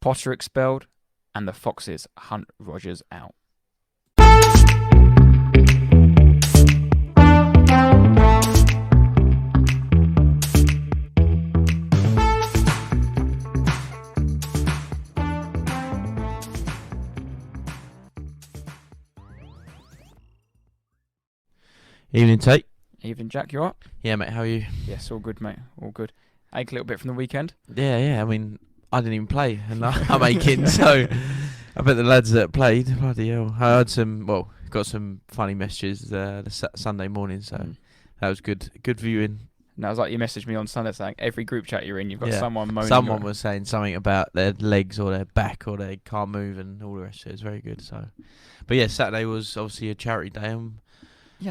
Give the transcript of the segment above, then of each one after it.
Potter expelled, and the Foxes hunt Rodgers out. Evening, Tate. Evening, Jack. You alright? Yeah, mate. How are you? Yes, all good, mate. All good. Ache a little bit from the weekend. Yeah. I mean, I didn't even play, and I'm aching. So I bet the lads that played, bloody hell. I heard got some funny messages Sunday morning, so that was good. Good viewing. And that was like you messaged me on Sunday saying every group chat you're in, you've got someone moaning. Someone was saying something about their legs or their back or they can't move and all the rest of it. It was very good. So, but yeah, Saturday was obviously a charity day.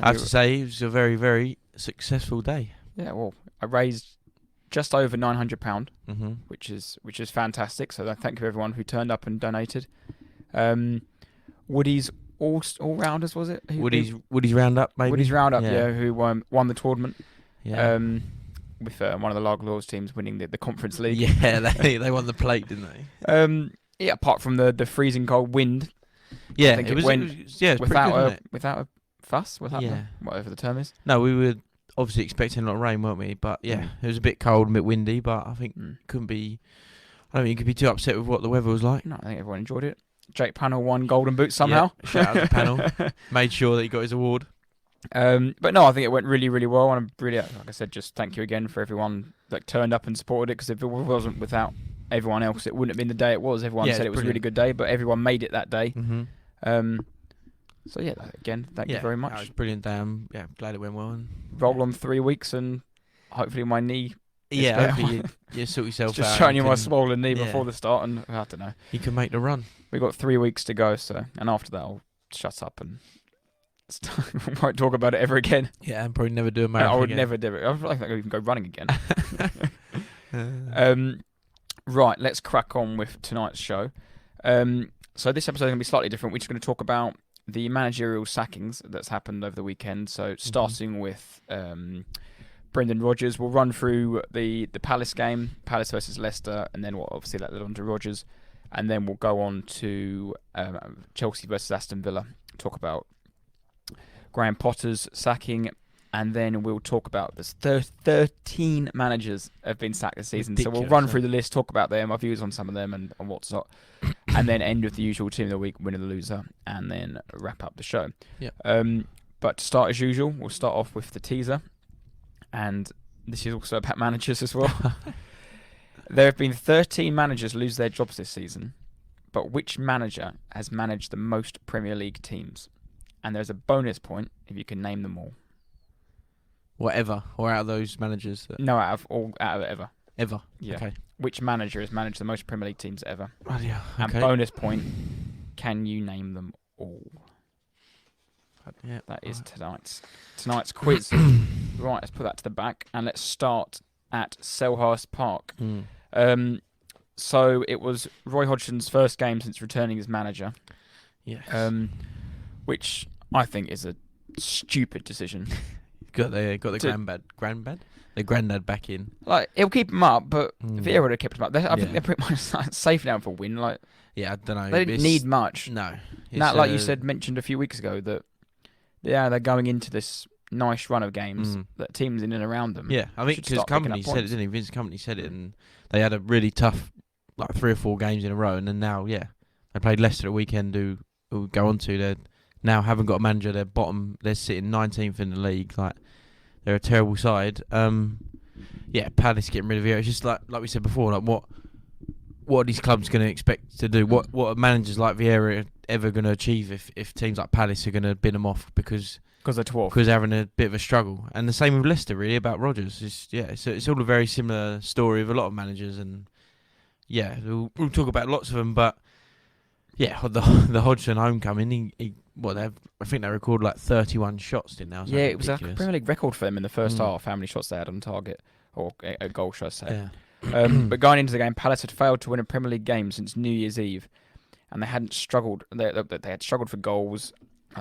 I have to say, it was a very, very successful day. Yeah, well, I raised just over £900, which is fantastic. So thank you everyone who turned up and donated. Woody's all rounders, was it? Woody's Roundup, maybe. Woody's Roundup, who won the tournament. Yeah. With one of the Laws teams winning the Conference League. Yeah, they won the plate, didn't they? Apart from the freezing cold wind. Yeah, I think it went without a fuss, whatever the term is. No, we were obviously expecting a lot of rain, weren't we? But yeah, it was a bit cold and a bit windy, but I think I don't think you could be too upset with what the weather was like. No, I think everyone enjoyed it. Jake Pannell won Golden Boot somehow. Yeah, shout out to Pannell. Made sure that he got his award. But no, I think it went really, really well. And I'm really, like I said, just thank you again for everyone that turned up and supported it, because if it wasn't without everyone else, it wouldn't have been the day it was. Everyone said it was a really good day, but everyone made it that day. So yeah, again, thank you very much. It was a brilliant day. I'm glad it went well. And roll on 3 weeks, and hopefully my knee. Hopefully you sort yourself out. Just showing you my swollen knee before the start, and I don't know. You can make the run. We've got 3 weeks to go, and after that I'll shut up and won't talk about it ever again. Yeah, and probably never do a marathon. I would never do it. I don't think I even go running again. Right, let's crack on with tonight's show. So this episode is going to be slightly different. We're just going to talk about the managerial sackings that's happened over the weekend. So starting with Brendan Rodgers, we'll run through the Palace game, Palace versus Leicester, and then obviously that led on to Rodgers, and then we'll go on to Chelsea versus Aston Villa, talk about Graham Potter's sacking, and then we'll talk about this 13 managers have been sacked this season. Ridiculous, so we'll run through the list, talk about them, our views on some of them and what's not, and then end with the usual team of the week, winner, the loser, and then wrap up the show. But to start as usual, we'll start off with the teaser, and this is also about managers as well. There have been 13 managers lose their jobs this season, but which manager has managed the most Premier League teams? And there's a bonus point if you can name them all. Whatever, or out of those managers? No, out of ever. Ever? Yeah. Okay. Which manager has managed the most Premier League teams ever? Oh, yeah. And bonus point, can you name them all? Yeah. That is tonight's quiz. Right, let's put that to the back, and let's start at Selhurst Park. So it was Roy Hodgson's first game since returning as manager. Yes. Which I think is a stupid decision. got the granddad back in. Like, he'll keep him up, but Vieira would have kept him up. I think they're pretty much safe now for a win. Like, yeah, I don't know. They didn't need much. No. Now, like you mentioned a few weeks ago, that they're going into this nice run of games that teams in and around them. Yeah, I think because Company said it, didn't he? Vince Company said it, and they had a really tough, 3 or 4 games in a row, and then now, they played Leicester at weekend, who go on to their. Now haven't got a manager. They're bottom. They're sitting 19th in the league. Like, they're a terrible side. Palace getting rid of it. It's just like we said before. Like, what are these clubs going to expect to do? What are managers like Vieira ever going to achieve if teams like Palace are going to bin them off because they're 12th? Because they're having a bit of a struggle. And the same with Leicester, really, about Rodgers. It's all a very similar story of a lot of managers, and we'll talk about lots of them, but. Yeah, the Hodgson homecoming. I think they recorded 31 shots, didn't they? It was a Premier League record for them in the first half. How many shots they had on target, or a goal, should I say? Yeah. But going into the game, Palace had failed to win a Premier League game since New Year's Eve, and they hadn't struggled. They had struggled for goals.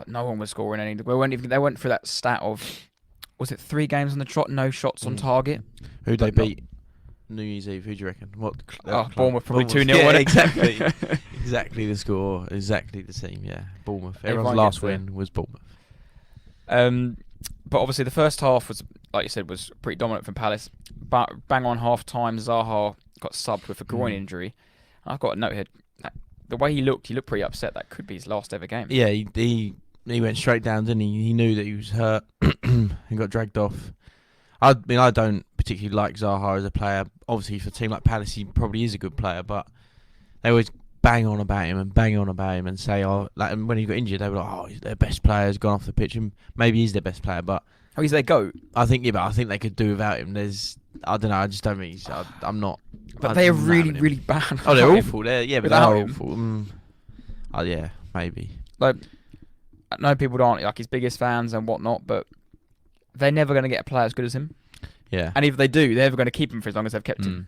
No one was scoring any. They went through that stat of, was it 3 games on the trot, no shots on target? Who'd they beat? New Year's Eve? Who do you reckon? Bournemouth probably 2-0. Yeah, exactly. Exactly the score. Exactly the team. Yeah, Bournemouth. Everyone's last win was Bournemouth. But obviously the first half was, like you said, was pretty dominant from Palace. But bang on half time, Zaha got subbed with a groin injury. I've got a note here. The way he looked pretty upset. That could be his last ever game. Yeah, he went straight down, didn't he? He knew that he was hurt and got dragged off. I mean, I don't particularly like Zaha as a player. Obviously, for a team like Palace, he probably is a good player, but they always bang on about him and say, oh, like, and when he got injured, they were like, oh, he's their best player, has gone off the pitch, and maybe he's their best player, but he's their GOAT. I think they could do without him. I don't know. I just don't think I'm not. But they are really bad. Oh, they're awful. They're awful. Oh, yeah, maybe. Like, I know people aren't like his biggest fans and whatnot, but they're never going to get a player as good as him. Yeah. And if they do, they're never going to keep him for as long as they've kept him.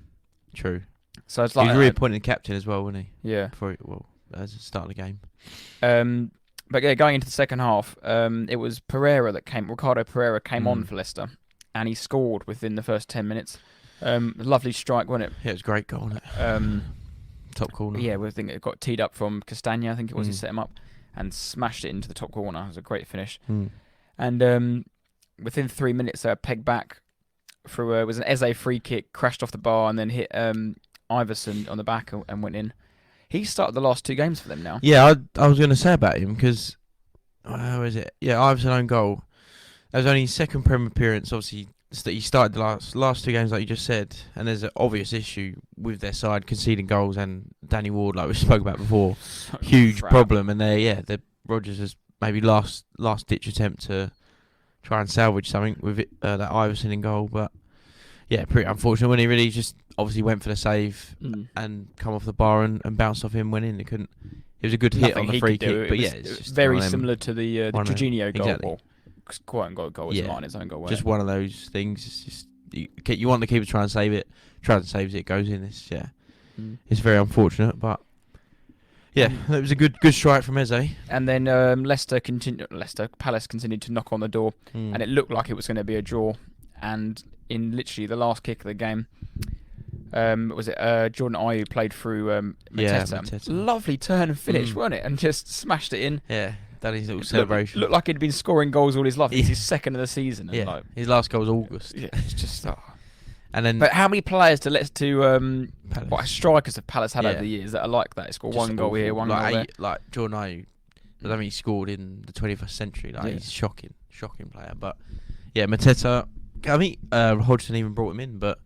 True. So it's like he was reappointed captain as well, wasn't he? Yeah. As the start of the game. But yeah, going into the second half, it was Ricardo Pereira came on for Leicester, and he scored within the first 10 minutes. Lovely strike, wasn't it? Yeah, it was a great goal, wasn't it? Top corner. Yeah, I think it got teed up from Castagna, I think it was, he set him up, and smashed it into the top corner. It was a great finish. And within 3 minutes, they were pegged back through it was an Eze free kick, crashed off the bar, and then hit Iverson on the back and went in. He started the last 2 games for them now. Yeah, I was going to say about him because, how is it? Yeah, Iverson own goal. That was only his second Premier appearance. Obviously, he started the last 2 games, like you just said, and there's an obvious issue with their side conceding goals, and Danny Ward, like we spoke about before, huge problem. And the Rodgers has maybe last ditch attempt to try and salvage something with it, that Iverson in goal, but yeah, pretty unfortunate when he really just obviously went for the save and come off the bar and bounced off him, went in. It was a good hit on the free kick, but yeah, it's just very similar to the Jorginho goal. Exactly. Well, quite unquote goal. It's not his own goal. Just one of those things. It's just you want the keeper to try and save it. Try and saves it, goes in. It's very unfortunate, but yeah, it was a good strike from Eze. And then Palace continued to knock on the door, and it looked like it was going to be a draw. And in literally the last kick of the game, was it Jordan Ayew played through Mateta? Lovely turn and finish, wasn't it? And just smashed it in. Yeah, that is a little celebration. Looked like he'd been scoring goals all his life. It's his second of the season. And yeah, his last goal was August. Yeah, it's just. And then, but how many players strikers have Palace had over the years that are like that? He scored one goal here, one goal there. Like Jordan Ayew, I don't think he scored in the 21st century. He's shocking player. But yeah, Mateta. I think Hodgson even brought him in, but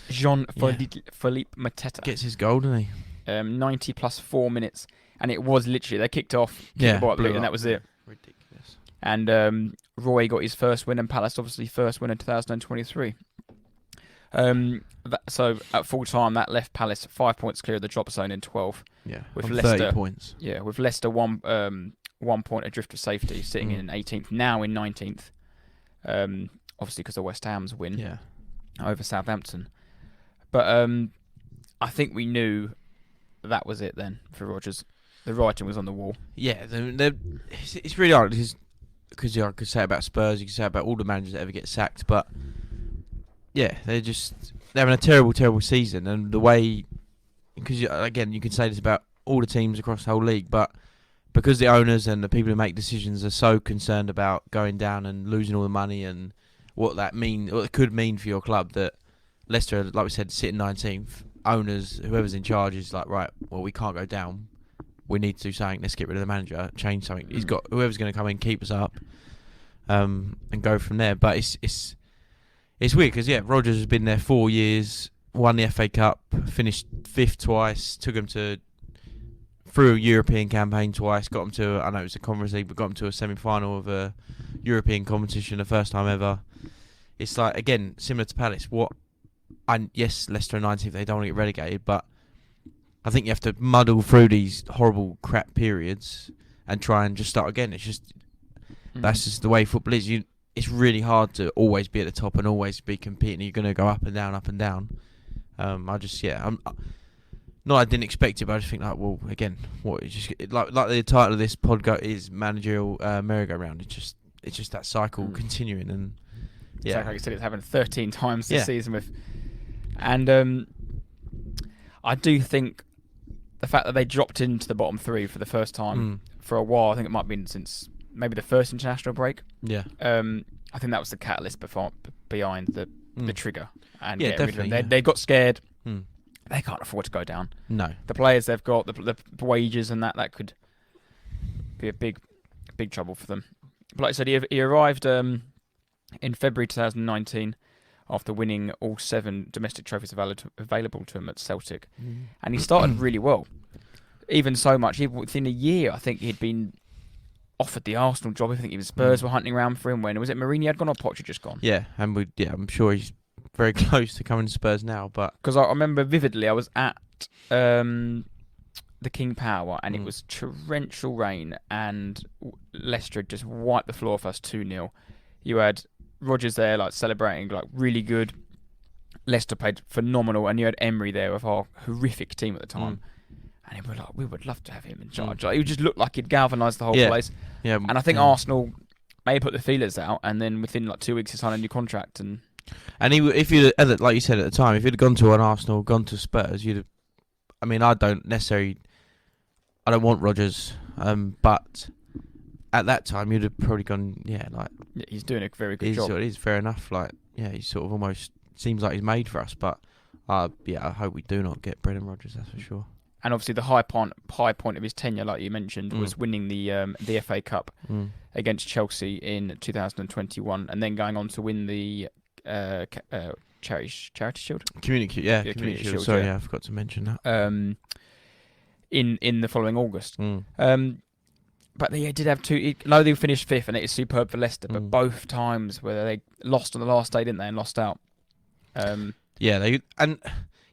Jean-Philippe Mateta gets his goal, doesn't he? 90 plus 4 minutes, and it was literally they kicked off, the ball up, and that was it. Ridiculous. And Roy got his first win, and Palace obviously first win in 2023. So at full time, that left Palace 5 points clear of the drop zone in 12th. Yeah, with Leicester 30 points. Yeah, with Leicester 1 point adrift of safety, sitting in 18th, now in 19th. Obviously because of West Ham's win over Southampton. But I think we knew that was it then for Rodgers. The writing was on the wall. Yeah, it's really hard because I could say about Spurs, you could say about all the managers that ever get sacked, but yeah, they're having a terrible season. And the way, because again, you can say this about all the teams across the whole league, but because the owners and the people who make decisions are so concerned about going down and losing all the money and what it could mean for your club, that Leicester, like we said, sitting 19th, owners, whoever's in charge is like, right, well, we can't go down. We need to do something. Let's get rid of the manager, change something. He's got whoever's going to come in, keep us up, and go from there. But it's weird because Rodgers has been there 4 years, won the FA Cup, finished 5th twice, took him through a European campaign twice, got him to, I know it was a Conference League, but got him to a semi-final of a European competition, the first time ever. It's like, again, similar to Palace. Yes, Leicester are 19th, they don't want to get relegated, but I think you have to muddle through these horrible crap periods and try and just start again. It's just, that's just the way football is. It's really hard to always be at the top and always be competing. You're going to go up and down, up and down. I didn't expect it, but I just think like, well, again, like the title of this podcast is Managerial Merry-Go-Round. It's just that cycle continuing, and like you said, it's happened 13 times this season And I do think the fact that they dropped into the bottom three for the first time for a while, I think it might have been since maybe the first international break. Yeah. I think that was the catalyst behind the trigger. And yeah, definitely. They got scared. They can't afford to go down. No. The players they've got, the wages and that could be a big trouble for them. But like I said, he arrived in February 2019 after winning all 7 domestic trophies available to him at Celtic. And he started really well. Even so much, within a year, I think he'd been offered the Arsenal job. I think even Spurs were hunting around for him. When was it Mourinho had gone or Potter just gone? Yeah, and I'm sure he's very close to coming to Spurs now. But because I remember vividly, I was at the King Power and it was torrential rain and Leicester had just wiped the floor for us 2-0. You had Rodgers there, like celebrating, like really good. Leicester played phenomenal, and you had Emery there with our horrific team at the time. And we would love to have him in charge. Like, he just looked like he'd galvanised the whole place. Yeah, and I think Arsenal may put the feelers out, and then within like 2 weeks he signed a new contract. And if you, like you said at the time, if you'd gone to an Arsenal, gone to Spurs, you'd. I mean, I don't want Rodgers, but at that time you'd have probably gone, he's doing a very good job. It is fair enough. Like, he sort of almost seems like he's made for us. But I hope we do not get Brendan Rodgers. That's for sure. And obviously the high point of his tenure, like you mentioned, was winning the FA Cup against Chelsea in 2021, and then going on to win the Charity Shield. Community Shield. Sorry, I forgot to mention that. In the following August. But they did have two. No, they finished 5th, and it is superb for Leicester. But both times where they lost on the last day, didn't they, and lost out.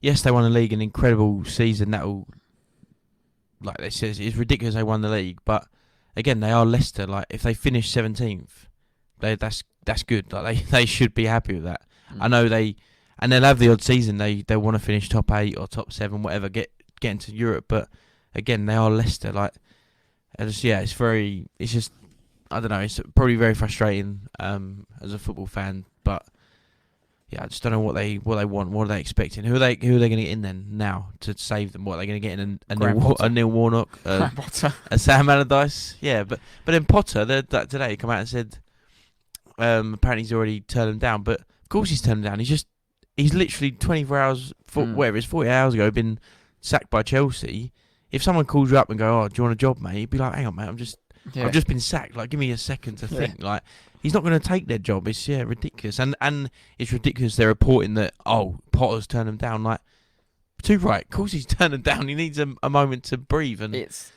Yes, they won the league, an incredible season. Like they said, it's ridiculous they won the league. But again, they are Leicester. Like if they finish 17th, that's good. Like they should be happy with that. I know they'll have the odd season. They want to finish top 8 or top 7, whatever, get into Europe. But again, they are Leicester. Like. It's just, I don't know, it's probably very frustrating as a football fan, but I just don't know what they want, what are they expecting, who are they going to get in then now to save them? What are they going to get in a Neil Warnock, a Sam Allardyce? Yeah, but then Potter today come out and said apparently he's already turned them down, but of course he's turned them down. He's literally 24 hours, whatever it's 40 hours ago, been sacked by Chelsea. If someone calls you up and go, "Oh, do you want a job, mate?" You'd be like, "Hang on, mate, I've just been sacked. Like, give me a second to think." Like, he's not going to take their job. It's ridiculous, and it's ridiculous. They're reporting that Potter's turned him down. Like, too right. Of course, he's turned him down. He needs a moment to breathe, and it's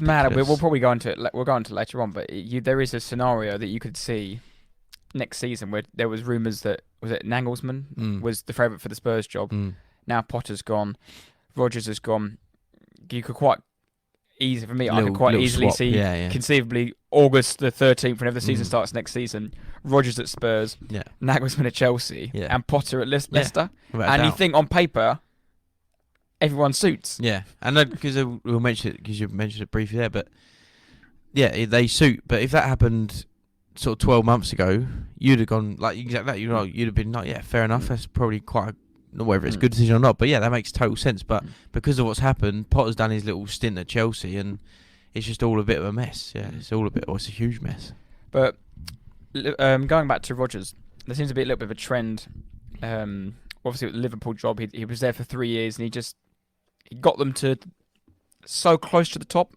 mad. We'll probably go into it. We'll go into it later on, but there is a scenario that you could see next season where there was rumours that Nagelsmann was the favourite for the Spurs job. Now Potter's gone, Rodgers has gone. You could quite easily, for me, I could quite easily see conceivably August the 13th, whenever the season starts next season, Rodgers at Spurs, Nagelsmann at Chelsea, and Potter at Leicester. And you think on paper, everyone suits. Yeah, and because we'll mention it because you mentioned it briefly there, but they suit. But if that happened sort of 12 months ago, you'd have gone like exactly that. You'd have been like, fair enough. That's probably quite. Whether it's a good decision or not, but that makes total sense. But because of what's happened, Potter's done his little stint at Chelsea, and it's just all a bit of a mess. It's a huge mess. But going back to Rodgers, there seems to be a little bit of a trend. Obviously, with the Liverpool job, he was there for 3 years, and he got them to so close to the top,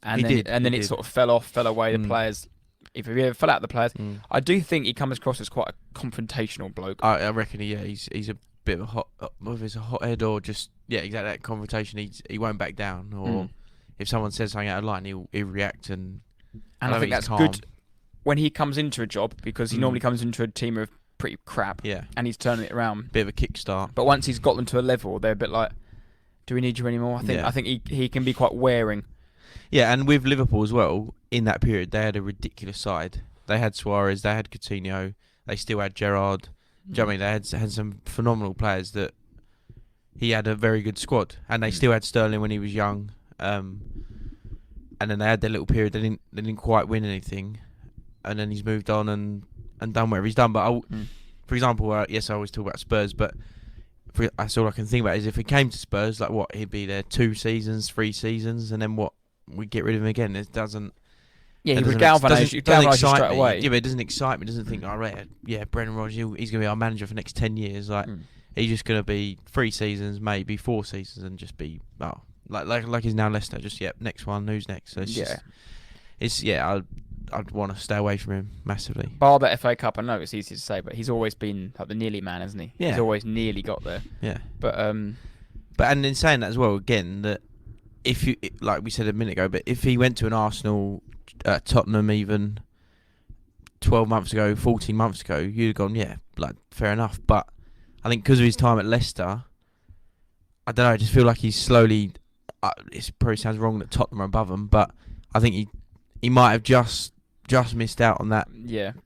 and then it sort of fell away. The players. If he ever fell out, the players, I do think he comes across as quite a confrontational bloke. I reckon, he's a bit of a hot, whether it's a hothead or just exactly that confrontation. He won't back down, or if someone says something out of line, he'll react. And I think that's calm. Good when he comes into a job, because he normally comes into a team of pretty crap, and he's turning it around. Bit of a kickstart. But once he's got them to a level, they're a bit like, "Do we need you anymore?" I think he can be quite wearing. Yeah, and with Liverpool as well, in that period, they had a ridiculous side. They had Suarez, they had Coutinho, they still had Gerrard. Do you know what I mean? They had some phenomenal players that he had a very good squad. And they still had Sterling when he was young. And then they had their little period, they didn't quite win anything. And then he's moved on and done whatever he's done. But for example, yes, I always talk about Spurs, but that's all I can think about is if he came to Spurs, like what, he'd be there 2 seasons, 3 seasons, and then what, we get rid of him again. It doesn't. Yeah, he would galvanise you straight away. Yeah, but it doesn't excite me. It doesn't think, Brendan Rodgers, he's going to be our manager for the next 10 years. Like, he's just going to be 3 seasons, maybe 4 seasons, and just be, like he's now Leicester. Just, next one, who's next? So I'd want to stay away from him massively. Bar the FA Cup, I know it's easy to say, but he's always been like the nearly man, hasn't he? Yeah. He's always nearly got there. Yeah. But and in saying that as well, again, that if you, like we said a minute ago, but if he went to an Arsenal, Tottenham even 12 months ago, 14 months ago, you'd have gone, fair enough. But I think because of his time at Leicester, I don't know, I just feel like he's slowly, it probably sounds wrong that Tottenham are above him, but I think he might have just missed out on that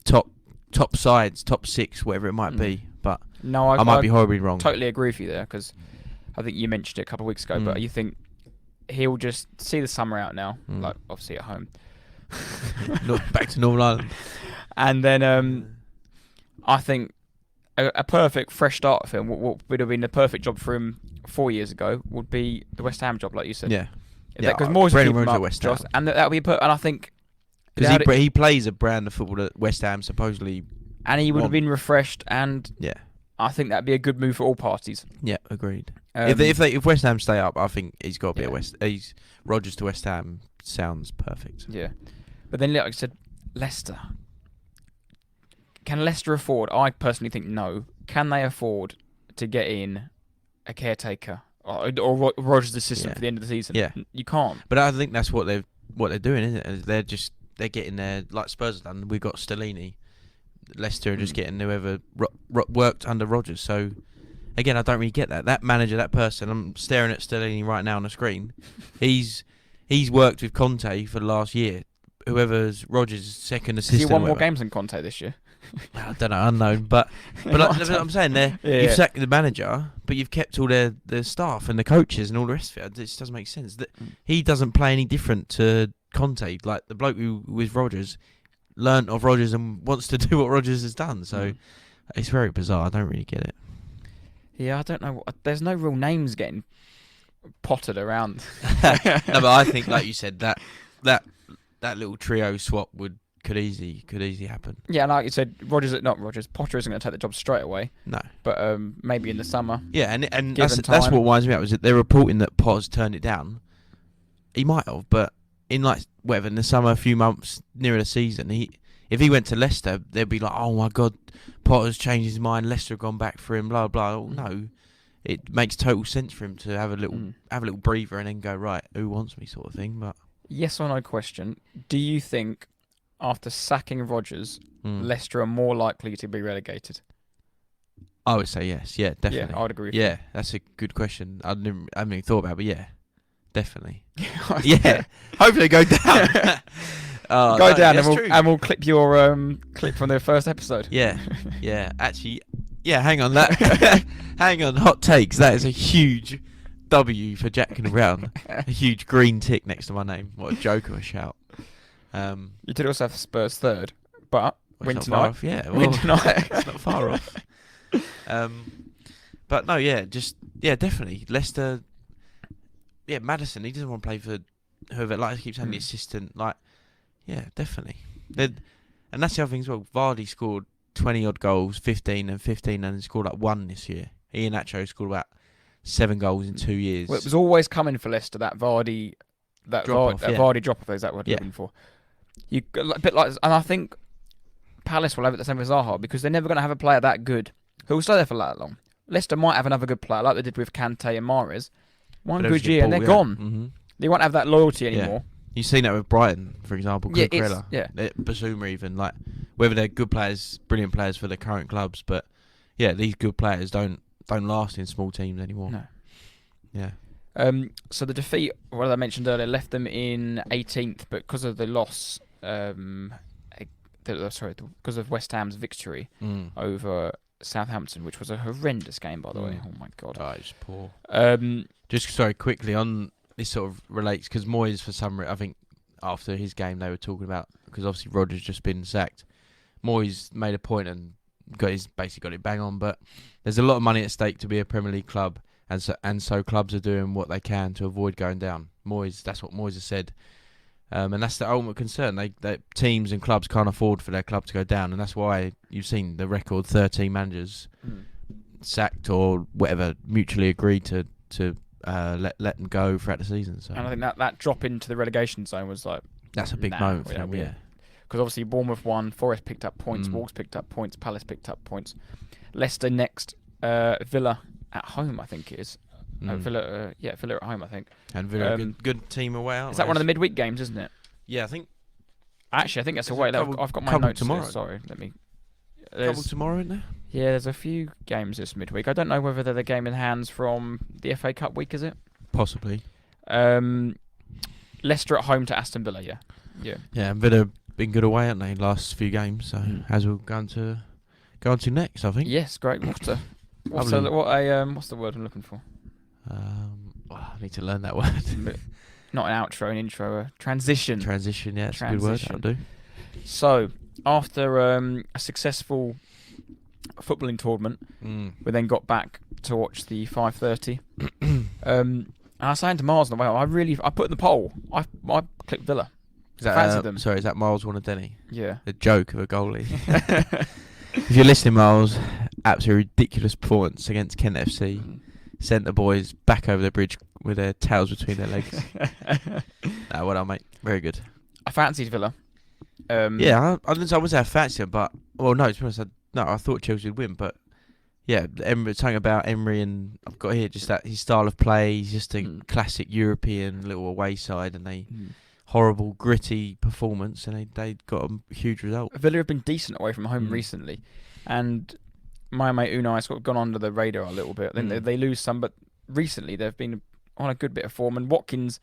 top sides, top 6, whatever it might be. But no, I might be horribly wrong. Totally agree with you there, because I think you mentioned it a couple of weeks ago, but you think he'll just see the summer out now, like obviously at home. Back to Northern Ireland. And then I think a perfect fresh start for him, what would have been the perfect job for him 4 years ago, would be the West Ham job, like you said. Yeah. Because Moyes Brendan would keep him Rodgers up, at West Ham. and that would be and I think because he plays a brand of football that West Ham supposedly, and he would have been refreshed, and I think that'd be a good move for all parties. Yeah, agreed. If West Ham stay up, I think he's got to be at Rodgers to West Ham sounds perfect. Yeah, but then like I said, Leicester. Can Leicester afford? I personally think no. Can they afford to get in a caretaker or Rodgers' assistant for the end of the season? Yeah, you can't. But I think that's what they're doing, isn't it? They're getting there like Spurs have done. We've got Stellini. Leicester are just getting whoever worked under Rodgers. So again, I don't really get that. That manager, that person. I'm staring at Stellini right now on the screen. He's worked with Conte for the last year. Whoever's Rodgers' second assistant. Has he won more games than Conte this year? I don't know, unknown. But I'm saying you've sacked the manager, but you've kept all their staff and the coaches and all the rest of it. It just doesn't make sense. He doesn't play any different to Conte. Like the bloke who was Rodgers learnt of Rodgers and wants to do what Rodgers has done. So it's very bizarre. I don't really get it. Yeah, I don't know. There's no real names getting potted around. No, but I think, like you said, that little trio swap could easily happen. Yeah, like you said, Potter isn't going to take the job straight away. No, but maybe in the summer. Yeah, and that's what winds me up. Is that they're reporting that Potter's turned it down. He might have, but in in the summer, a few months nearer the season, if he went to Leicester, they'd be like, oh my God, Potter's changed his mind. Leicester have gone back for him. Blah blah. Oh, no, it makes total sense for him to have a little breather and then go, right, who wants me, sort of thing. But yes or no question. Do you think after sacking Rodgers, Leicester are more likely to be relegated? I would say yes. Yeah, definitely. Yeah, I would agree with you. That's a good question. I haven't even thought about it, but yeah, definitely. Yeah. Hopefully go down. Go down and we'll clip your clip from the first episode. Yeah. Yeah. Actually, hang on. Hang on. Hot takes. That is a huge W for Jack and Brown. A huge green tick next to my name. What a joke of a shout. You did also have Spurs third, but win tonight. Win tonight. It's not far off. But no, definitely Leicester. Yeah, Maddison. He doesn't want to play for whoever. Like he keeps having the assistant. Definitely. And that's the other thing as well. Vardy scored 20 odd goals, 15 and scored 1 this year. Iheanacho scored about 7 goals in 2 years. Well, it was always coming for Leicester, that Vardy Vardy drop off. Is that what I'm looking for? A bit like, and I think Palace will have it the same as Zaha, because they're never going to have a player that good who will stay there for that long. Leicester might have another good player like they did with Kante and Mahrez. One good year and they're gone. Mm-hmm. They won't have that loyalty anymore. You've seen that with Brighton, for example. Cucurella. Basuma even. Like, whether they're good players, brilliant players for their current clubs, but these good players don't last in small teams anymore. No. Yeah. So the defeat, what I mentioned earlier, left them in 18th, but because of the loss, because of West Ham's victory over Southampton, which was a horrendous game, by the way. Oh my God. Oh, it's poor. Just quickly on this sort of relates, because Moyes, for some reason, I think after his game they were talking about, because obviously Rodgers just been sacked, Moyes made a point, and he's basically got it bang on. But there's a lot of money at stake to be a Premier League club, and so clubs are doing what they can to avoid going down. That's what Moyes has said, and that's the ultimate concern. They teams and clubs can't afford for their club to go down, and that's why you've seen the record 13 managers sacked or whatever, mutually agreed to let them go throughout the season. So. And I think that drop into the relegation zone was like... That's a big moment for them, yeah. Because obviously Bournemouth won, Forest picked up points, Wolves picked up points, Palace picked up points. Leicester next, Villa at home, I think it is. Villa at home, I think. And Villa, good team away, aren't Is that one of the midweek games, isn't it? Yeah, I think... Actually, I think that's away. I've got my notes tomorrow. Sorry, let me... Couple tomorrow, isn't there? Yeah, there's a few games this midweek. I don't know whether they're the game in hands from the FA Cup week, is it? Possibly. Leicester at home to Aston Villa, yeah. Yeah, and Villa been good away, haven't they, last few games? So as we'll go on to next, I think. Yes, great. What's the word I'm looking for? I need to learn that word. Not an outro, an intro, a transition. Transition, yeah, it's a good word. That'll do. So, after a successful footballing tournament, we then got back to watch the 5:30. And I was saying to Miles on the way, I put in the poll. I clicked Villa. Fancied them. Sorry, is that Miles Denny? Yeah. The joke of a goalie. If you're listening, Miles, absolutely ridiculous performance against Kent FC. Sent the boys back over the bridge with their tails between their legs. Well done, mate. Very good. I fancied Villa. Yeah, I wouldn't say I fancied him, but... Well, no, to be honest, I thought Chelsea would win, but... Yeah, something about Emery, and I've got here just that his style of play. He's just a classic European little away side, and they... Horrible, gritty performance, and they got a huge result. Villa have been decent away from home recently, and my mate Unai has sort of gone under the radar a little bit. Then they lose some, but recently they've been on a good bit of form, and Watkins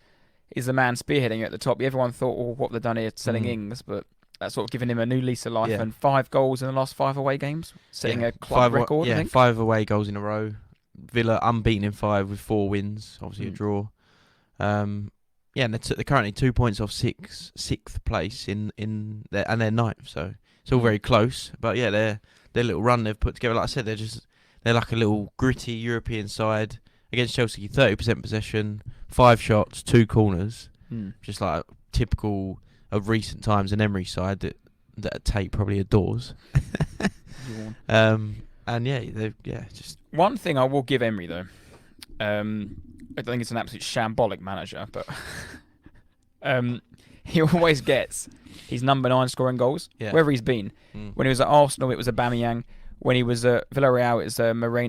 is the man spearheading at the top. Everyone thought, what they've done here selling Ings, but that's sort of given him a new lease of life, and 5 goals in the last 5 away games, setting a club record, I think. 5 away goals in a row. Villa unbeaten in 5 with 4 wins, obviously a draw. Yeah, and they're currently 2 points off sixth place in their, and they're 9th, so it's all very close. But yeah, their little run they've put together, like I said, they're like a little gritty European side against Chelsea. 30% possession, 5 shots, 2 corners, just like typical of recent times. An Emery side that Tate probably adores. And just one thing I will give Emery though. I think it's an absolute shambolic manager, but he always gets his number 9 scoring goals, wherever he's been. When he was at Arsenal, it was Aubameyang. When he was at Villarreal, it was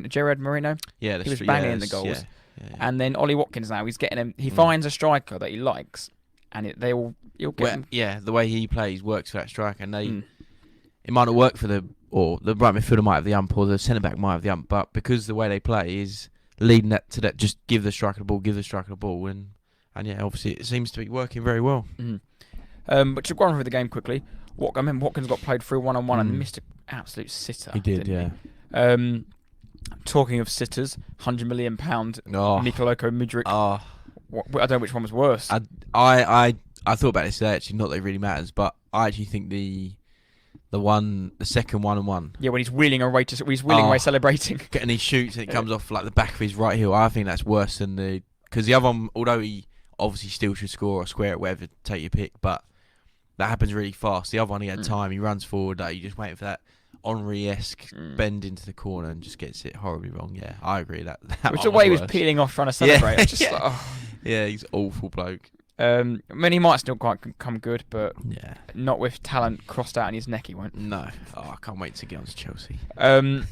Gerard Moreno. Yeah, he was banging in the goals. Yeah. And then Ollie Watkins now, he's getting him. He finds a striker that he likes, and he'll get him. Yeah, the way he plays works for that striker, and it might not work for the right midfielder might have the ump, or the centre back might have the ump, but because the way they play is leading that to that, just give the striker the ball, and yeah, obviously it seems to be working very well. But to go on through the game quickly, Watkins got played through 1-on-1 and missed an absolute sitter. He did, yeah. He? Talking of sitters, £100 million Nikola Mudryk. I don't know which one was worse. I thought about this today, actually, not that it really matters, but I actually think the second 1-on-1. Yeah, when he's wheeling away celebrating. And he shoots and it comes off like the back of his right heel. I think that's worse than because the other one, although he obviously still should score or square it, whatever, take your pick, but that happens really fast. The other one, he had time, he runs forward, you just waiting for that Henry-esque bend into the corner and just gets it horribly wrong. Yeah, I agree. That which the way he was peeling off trying to celebrate. Yeah, he's awful bloke. I mean, he might still quite come good, but not with talent crossed out in his neck, he won't. No. I can't wait to get on to Chelsea. And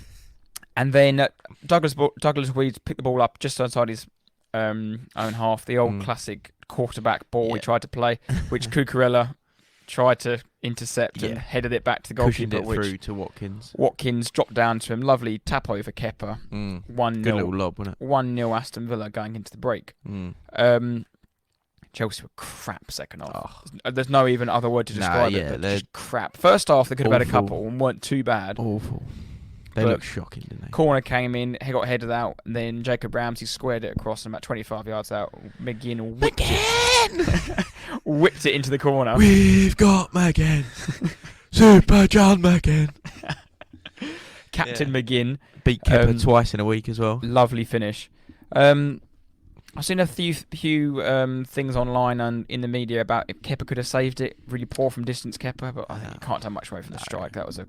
then Douglas Weeds picked the ball up just outside his own half. The old classic quarterback ball he tried to play, which Cucurella tried to intercept and headed it back to the goalkeeper. Cushioned it through to Watkins. Watkins dropped down to him. Lovely tap over Kepa. 1-0. Good little lob, wasn't it? 1-0 Aston Villa going into the break. Chelsea were crap second half. There's no even other word to describe it, but just crap. First half, they could have had a couple and weren't too bad. Awful. They looked shocking, didn't they? Corner came in, he got headed out, and then Jacob Ramsey squared it across and about 25 yards out. McGinn whipped it into the corner. We've got McGinn. Super John McGinn. Captain McGinn. Beat Kepa twice in a week as well. Lovely finish. I've seen a few things online and in the media about if Kepa could have saved it. Really poor from distance, Kepa, but I think you can't take much away from the strike. That was a...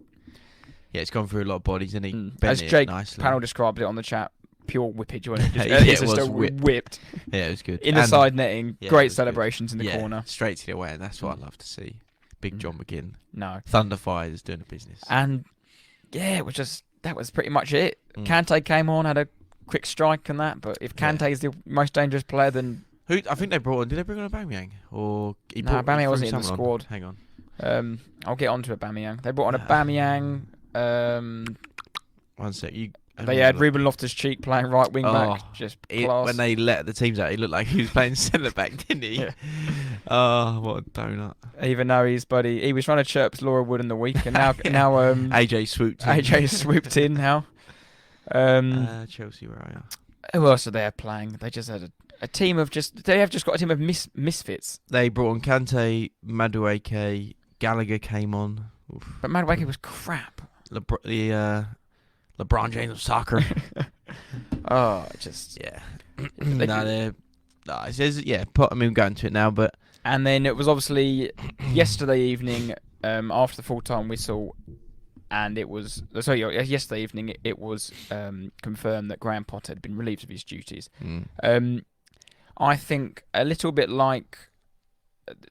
Yeah, it's gone through a lot of bodies, and he As Jake Panel described it on the chat, pure whippage. It was whipped. Yeah, it was good. In the side netting, great celebrations in the corner. Straight to the away, and that's what I love to see. Big John McGinn. No. Thunderfire is doing the business. And, yeah, that was pretty much it. Kante came on, had a quick strike and that, but if Kante is the most dangerous player, then... I think they brought on... Did they bring on Aubameyang? Or Aubameyang wasn't in the squad. Hang on. I'll get on to Aubameyang. They brought on Aubameyang. One sec. They had Ruben Loftus-Cheek playing right wing back. Just class. When they let the teams out, he looked like he was playing centre back, didn't he? Yeah. Oh, what a donut! Even though he was trying to chirp Laura Wood in the week, and now AJ swooped in. AJ swooped in now. Chelsea, where are you? Who else are they playing? They just had a team of they have just got a team of misfits. They brought on Kante, Madueke, Gallagher came on. Oof. But Madueke was crap. LeBron James of soccer. Yeah. It says we'll go into it now, but and then it was obviously yesterday evening after the full-time whistle, and it was yesterday evening it was confirmed that Graham Potter had been relieved of his duties. I think a little bit like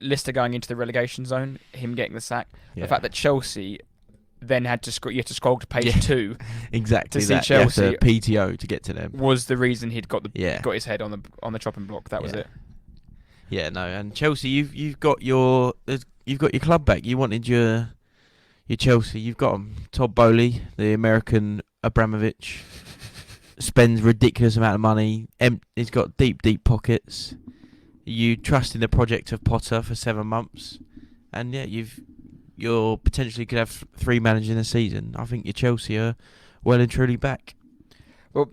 Leicester going into the relegation zone, him getting the sack. The fact that Chelsea then had to you had to scroll to page 2 exactly to see Chelsea. You have to PTO to get to them. Was the reason he'd got his head on the chopping block. That was it. Yeah, no, and Chelsea, you've got your club back. You wanted your Chelsea. You've got them. Todd Bowley, the American Abramovich, spends ridiculous amount of money. He's got deep pockets. You trust in the project of Potter for 7 months, and you're potentially could have 3 managers in a season. I think your Chelsea are well and truly back. Well,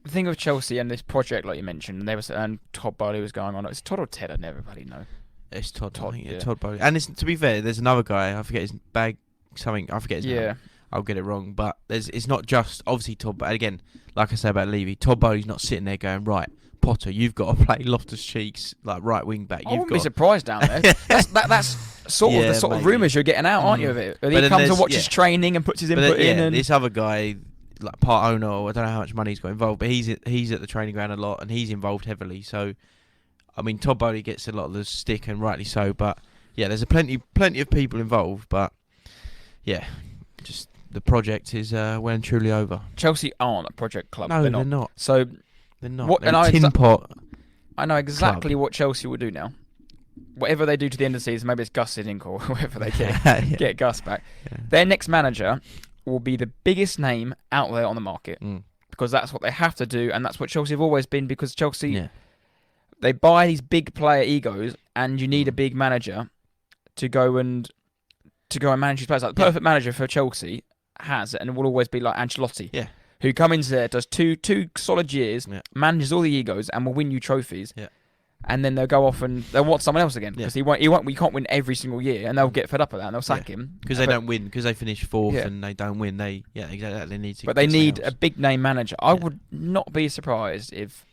the thing with Chelsea and this project, like you mentioned, and Todd Bowley was going on. It's Todd or Ted, I never really know. It's Todd Bowley. And to be fair, there's another guy. I forget his bag. Something I forget his name. I'll get it wrong. But it's not just obviously Todd. But again, like I said about Levy, Todd Bowley's not sitting there going, right, Potter, you've got to play Loftus-Cheek's like right wing back. I wouldn't be surprised down there. That's sort of rumours you're getting out, aren't you? Of it? He comes and watches training and puts his input in. And this other guy, like part owner, I don't know how much money he's got involved, but he's at the training ground a lot and he's involved heavily. So, I mean, Todd Bowley gets a lot of the stick and rightly so. But yeah, there's plenty of people involved. But yeah, just the project is well and truly over. Chelsea aren't a project club. No, they're not. So. They're not. They're a tin pot. I know exactly club. What Chelsea will do now. Whatever they do to the end of the season, maybe it's Gus Hiddink or whoever they get Gus back. Yeah. Their next manager will be the biggest name out there on the market because that's what they have to do, and that's what Chelsea have always been. Because Chelsea, they buy these big player egos, and you need a big manager to go and manage these players. Like the perfect manager for Chelsea has, and it will always be like Ancelotti. Yeah. Who come into there, does two solid years, manages all the egos, and will win you trophies. Yeah. And then they'll go off and they'll want someone else again because we can't win every single year, and they'll get fed up with that and they'll sack him because they don't win because they finish 4th and they don't win. Exactly. They need to. But they need a big name manager. I would not be surprised if.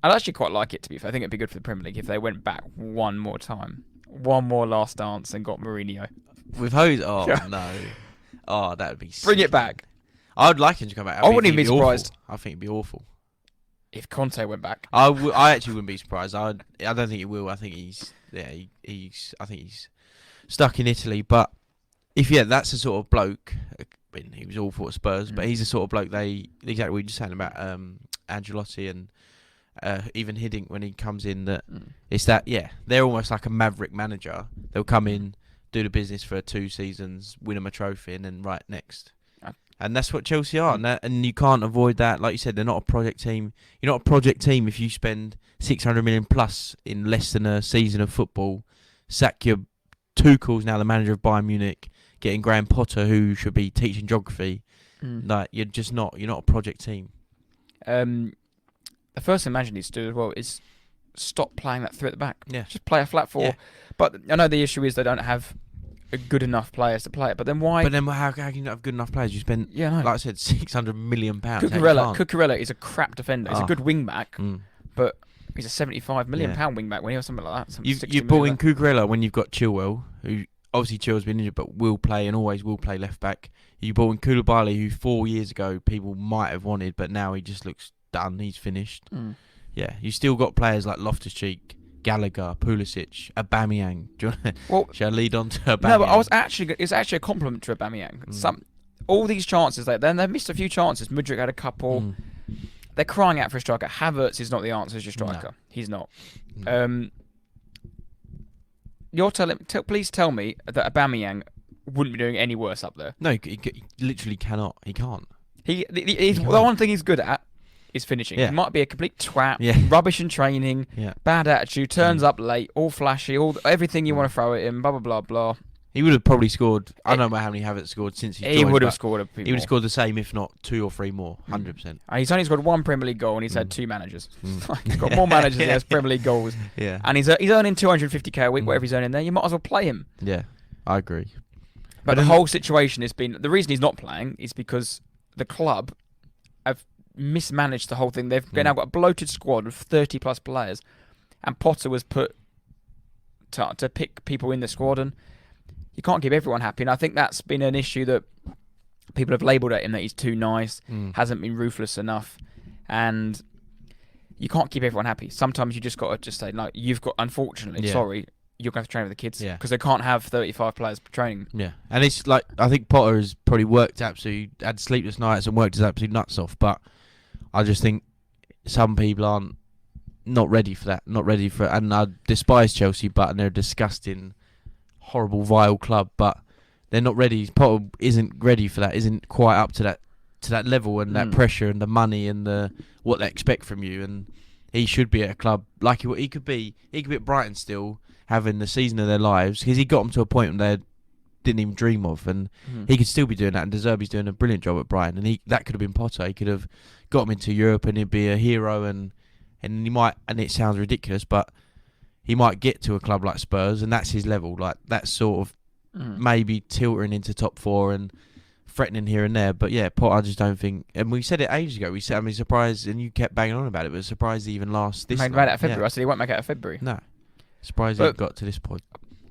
I'd actually quite like it to be fair. I think it'd be good for the Premier League if they went back one more time, one more last dance, and got Mourinho with Jose. Oh no! Oh, that would be. Bring it back. I would like him to come back. I wouldn't even be surprised. I think it'd be awful. If Conte went back. I actually wouldn't be surprised. I don't think he will. I think he's stuck in Italy. But that's the sort of bloke. I mean, he was awful at Spurs, but he's the sort of bloke exactly what you were just saying about Ancelotti and even Hiddink when he comes in. That it's that they're almost like a maverick manager. They'll come in, do the business for 2 seasons, win them a trophy, and then next. And that's what Chelsea are, and you can't avoid that. Like you said, they're not a project team. You're not a project team if you spend 600 million plus in less than a season of football. Sack your Tuchel's now the manager of Bayern Munich, getting Graham Potter, who should be teaching geography. Like you're just not. You're not a project team. The first thing manager needs to do as well is stop playing that 3 at the back. Yeah, just play a flat 4. Yeah. But I know the issue is they don't have good enough players to play it. But then why? But then how can you not have good enough players? You spent, Yeah, no. like I said, £600 million. Cucurella is a crap defender. He's a good wing back, but he's a £75 million wing back when he was something like that. You've brought in Cucurella when you've got Chilwell, who obviously Chilwell's been injured but will play and always will play left back. You brought in Koulibaly, who 4 years ago people might have wanted, but now he just looks done. He's finished. Yeah, you still got players like Loftus-Cheek, Gallagher, Pulisic, Aubameyang. Do you want shall I lead on to Aubameyang? No, but it's actually a compliment to Aubameyang. All these chances, they've missed a few chances. Mudryk had a couple. They're crying out for a striker. Havertz is not the answer as your striker. No. He's not. No. Please tell me that Aubameyang wouldn't be doing any worse up there. No, he literally cannot. He can't. The one thing he's good at is finishing. He might be a complete twat, rubbish in training, bad attitude, turns up late, all flashy, everything you want to throw at him, blah, blah, blah, blah. He would have probably scored, I don't know how many Havertz scored since he joined. He would have scored He would have scored the same, if not 2 or 3 more, 100%. And he's only scored 1 Premier League goal and he's had 2 managers. He's got more managers than he has Premier League goals. Yeah. And he's earning 250k a week, whatever he's earning there. You might as well play him. Yeah, I agree. But the whole situation has been, the reason he's not playing is because the club have mismanaged the whole thing. They've now got a bloated squad of 30 plus players, and Potter was put to pick people in the squad, and you can't keep everyone happy. And I think that's been an issue that people have labelled at him, that he's too nice, hasn't been ruthless enough, and you can't keep everyone happy. Sometimes you just got to just say, like, you've got, unfortunately, sorry, you're going to have to train with the kids because they can't have 35 players training. Yeah, and it's like, I think Potter has probably had sleepless nights and worked his absolute nuts off, but I just think some people aren't not ready for that, and I despise Chelsea, but they're a disgusting, horrible, vile club, but they're not ready. Potter isn't ready for that, isn't quite up to that level and that pressure and the money and the what they expect from you, and he should be at a club like he could be at Brighton still, having the season of their lives, because he got them to a point they didn't even dream of, and he could still be doing that, and De Zerbi's doing a brilliant job at Brighton, and that could have been Potter. He could have got him into Europe and he'd be a hero, and he might, and it sounds ridiculous, but he might get to a club like Spurs, and that's his level, like that's sort of maybe tilting into top 4 and threatening here and there. But yeah, Potter, I just don't think, and we said it ages ago, I mean, surprised, and you kept banging on about it, but surprised he even last this made it out of February. I said he won't make it out of February. No, surprised he got to this point.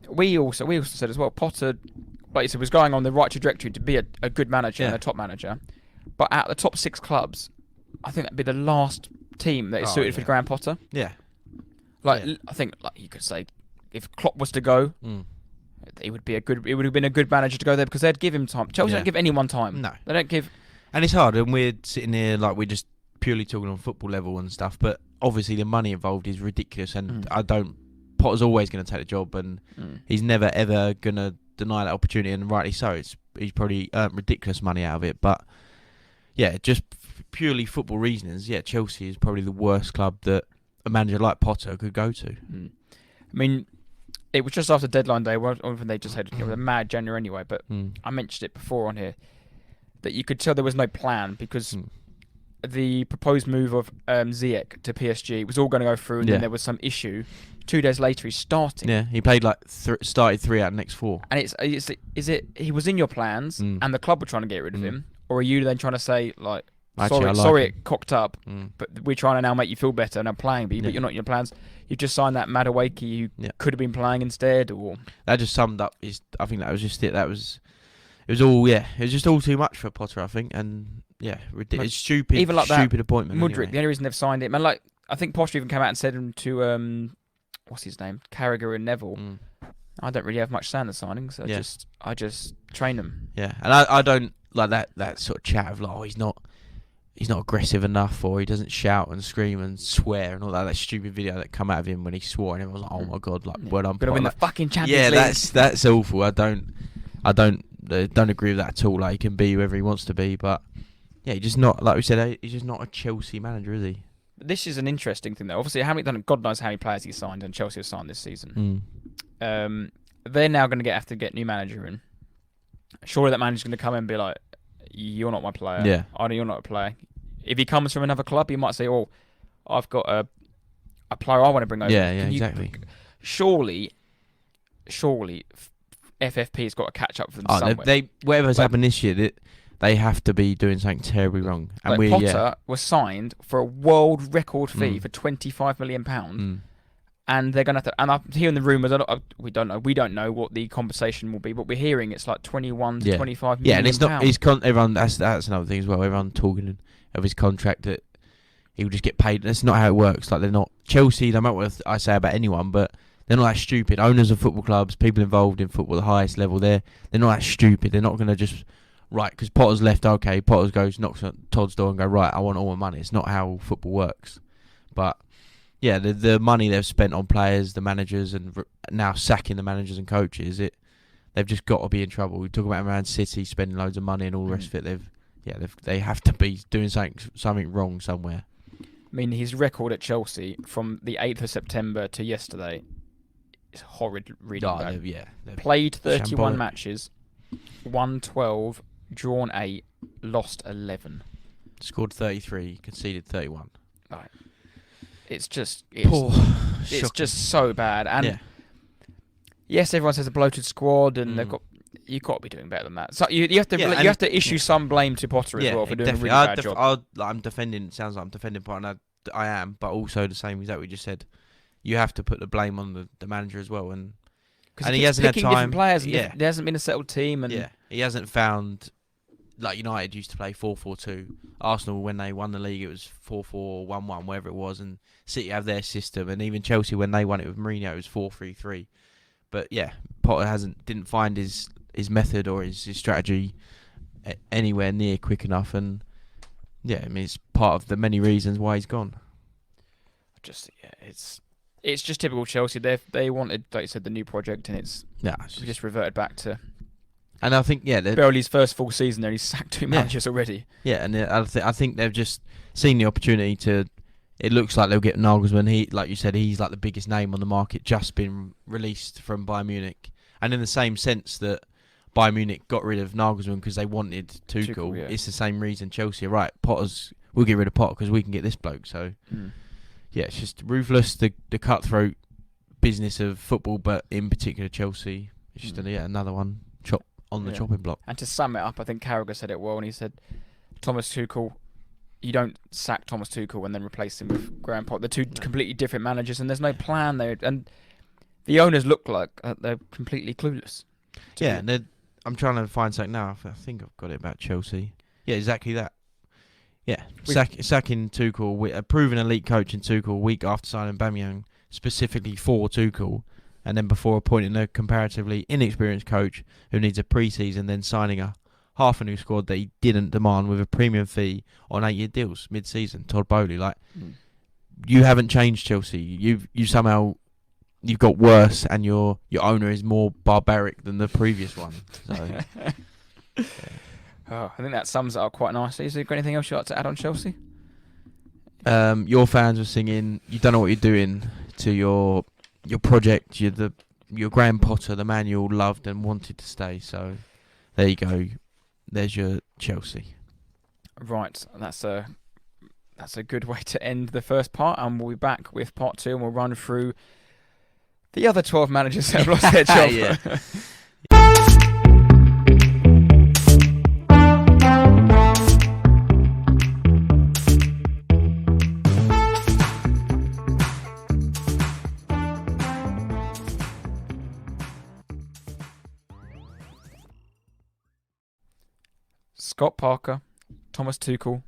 We also said as well, Potter, like you said, was going on the right trajectory to be a good manager and a top manager, but out of the top 6 clubs, I think that'd be the last team that is suited for Graham Potter. Yeah. I think, like you could say, if Klopp was to go, it would have been a good manager to go there, because they'd give him time. Chelsea don't give anyone time. No. They don't give. And it's hard, and we're sitting here like we're just purely talking on football level and stuff, but obviously the money involved is ridiculous, and Potter's always going to take the job, and he's never ever going to deny that opportunity, and rightly so. He's probably earned ridiculous money out of it, but yeah, just purely football reasons, Chelsea is probably the worst club that a manager like Potter could go to. I mean, it was just after deadline day, when they just had a mad January anyway, but I mentioned it before on here, that you could tell there was no plan, because the proposed move of Ziyech to PSG was all going to go through, and then there was some issue. 2 days later, he's starting. Yeah, he played started 3 out of the next 4. And is it he was in your plans, and the club were trying to get rid of him, or are you then trying to say, like, sorry, it cocked up, but we're trying to now make you feel better and I'm playing, but you're not in your plans. You've just signed that Madueke who could have been playing instead, or that just summed up. I think that was just it. It was all it was just all too much for Potter, I think, and ridiculous, stupid, even like stupid that appointment. Mudryk, anyway. The only reason they've signed it, man, like I think Potter even came out and said to what's his name, Carragher and Neville. I don't really have much say in the signings. I just train them. Yeah, and I don't like that sort of chat of like, he's not aggressive enough, or he doesn't shout and scream and swear and all that stop video that come out of him when he swore, and everyone was like, oh my god, like well done. Gonna win the fucking Champions League. That's awful. I don't agree with that at all. Like, he can be whoever he wants to be, but he's just not, like we said, he's just not a Chelsea manager, is he? This is an interesting thing, though. Obviously, God knows how many players he's signed, and Chelsea have signed this season. They're now going to have to get new manager in. Surely that manager's going to come in and be like, you're not my player. Yeah. You're not a player. If he comes from another club, he might say, oh, I've got a player I want to bring over. Yeah, exactly. Surely, FFP's got to catch up for them Oh, somewhere. they whatever's happened this year, they have to be doing something terribly wrong. And Potter was signed for a world record fee Mm. for £25 million. Mm. And they're gonna have to. And I'm hearing the rumours. We don't know. We don't know what the compensation will be, but we're hearing it's like 21 to 25 million. Yeah, and it's not. pounds. Everyone. That's another thing as well. Everyone talking of his contract that he will just get paid. That's not how it works. Like, they're not Chelsea. No matter what I say about anyone, but they're not that stupid. Owners of football clubs, people involved in football at the highest level, they're not that stupid. They're not going to just because Potter's left. Okay, Potter knocks on Todd's door and go, right, I want all my money. It's not how football works. But yeah, the money they've spent on players, the managers, and now sacking the managers and coaches, they've just got to be in trouble. We talk about Man City spending loads of money and all the rest of it. They have to be doing something wrong somewhere. I mean, his record at Chelsea from the 8th of September to yesterday is horrid reading. They've played 31 shambolic. matches, won 12, drawn 8, lost 11. Scored 33, conceded 31. Right. It's just Shocking. just so bad. And yes, everyone says a bloated squad, and you've got to be doing better than that. So you have to issue some blame to Potter as well for doing a really bad job. I'm defending. It sounds like I'm defending Potter, and I am, but also the same as that we just said. You have to put the blame on the manager as well, and he hasn't had time. Different players. There hasn't been a settled team, and he hasn't found. Like United used to play 4-4-2. Arsenal, when they won the league, it was 4-4-1-1, whatever it was, and City have their system, and even Chelsea, when they won it with Mourinho, it was 4-3-3. But yeah, Potter didn't find his method or his strategy anywhere near quick enough, and I mean, it's part of the many reasons why he's gone. It's just typical Chelsea. They wanted, like you said, the new project, and it's just reverted back to. And I think Bowley's first full season there, he's sacked 2 managers already. Yeah, and I think they've just seen the opportunity to. It looks like they'll get Nagelsmann. He, like you said, he's like the biggest name on the market, just been released from Bayern Munich. And in the same sense that Bayern Munich got rid of Nagelsmann because they wanted Tuchel, it's the same reason Chelsea are right. We'll get rid of Potter because we can get this bloke. So it's just ruthless, the cutthroat business of football, but in particular Chelsea. It's just another one on the chopping block. And to sum it up, I think Carragher said it well, and he said, Thomas Tuchel, you don't sack Thomas Tuchel and then replace him with Graham Potter. They're two completely different managers, and there's no plan there. And the owners look like they're completely clueless. And I'm trying to find something now. I think I've got it about Chelsea. Yeah, exactly that. Yeah, sacking Tuchel, a proven elite coach in Tuchel, a week after signing Aubameyang specifically for Tuchel, and then before appointing a comparatively inexperienced coach who needs a pre-season, then signing half a new squad that he didn't demand with a premium fee on 8-year deals mid-season. Todd Bowley, you haven't changed Chelsea. You've got worse, and your owner is more barbaric than the previous one. So, I think that sums it up quite nicely. Is there anything else you'd like to add on Chelsea? Your fans were singing, "You don't know what you're doing" to your project. You're Graham Potter, the man you all loved and wanted to stay. So there you go. There's your Chelsea. Right, that's a good way to end the first part, and we'll be back with part 2, and we'll run through the other 12 managers that have lost their job. Scott Parker, Thomas Tuchel,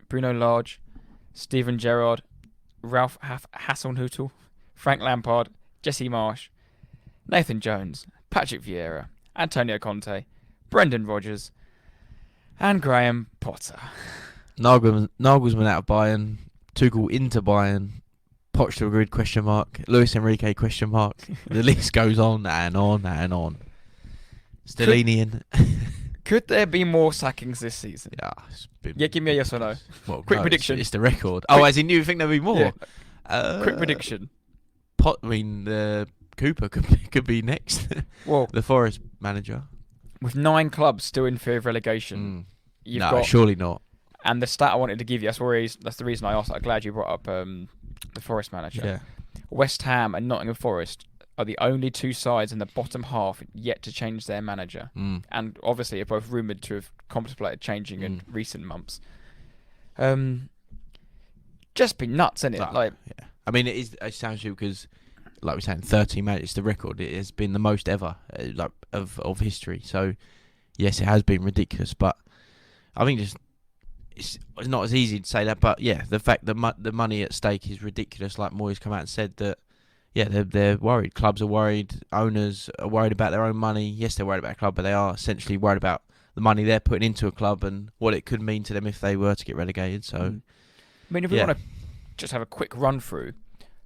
Bruno Lage, Steven Gerrard, Ralph Hasenhüttl, Frank Lampard, Jesse Marsch, Nathan Jones, Patrick Vieira, Antonio Conte, Brendan Rodgers, and Graham Potter. Nagelsmann out of Bayern, Tuchel into Bayern, Poch to a grid ? Luis Enrique ? The list goes on and on and on. Stellini in. Could there be more sackings this season? Yeah, give me a yes or no. Well, quick prediction. It's the record. As in you think there'll be more? Yeah. Quick prediction. Cooper could be next. Well, the Forest manager. With 9 clubs still in fear of relegation. Surely not. And the stat I wanted to give you, that's the reason I asked. I'm glad you brought up the Forest manager. Yeah. West Ham and Nottingham Forest are the only two sides in the bottom half yet to change their manager, and obviously are both rumoured to have contemplated changing in recent months. Just be nuts, isn't it? Yeah. I mean, it sounds true because, like we're saying, 13 matches, it's the record. It has been the most ever, of history. So, yes, it has been ridiculous. But I think it's not as easy to say that. But yeah, the fact that the money at stake is ridiculous. Like Moyes come out and said that. Yeah, they're worried. Clubs are worried. Owners are worried about their own money. Yes, they're worried about a club, but they are essentially worried about the money they're putting into a club and what it could mean to them if they were to get relegated. So, I mean, if we want to just have a quick run through,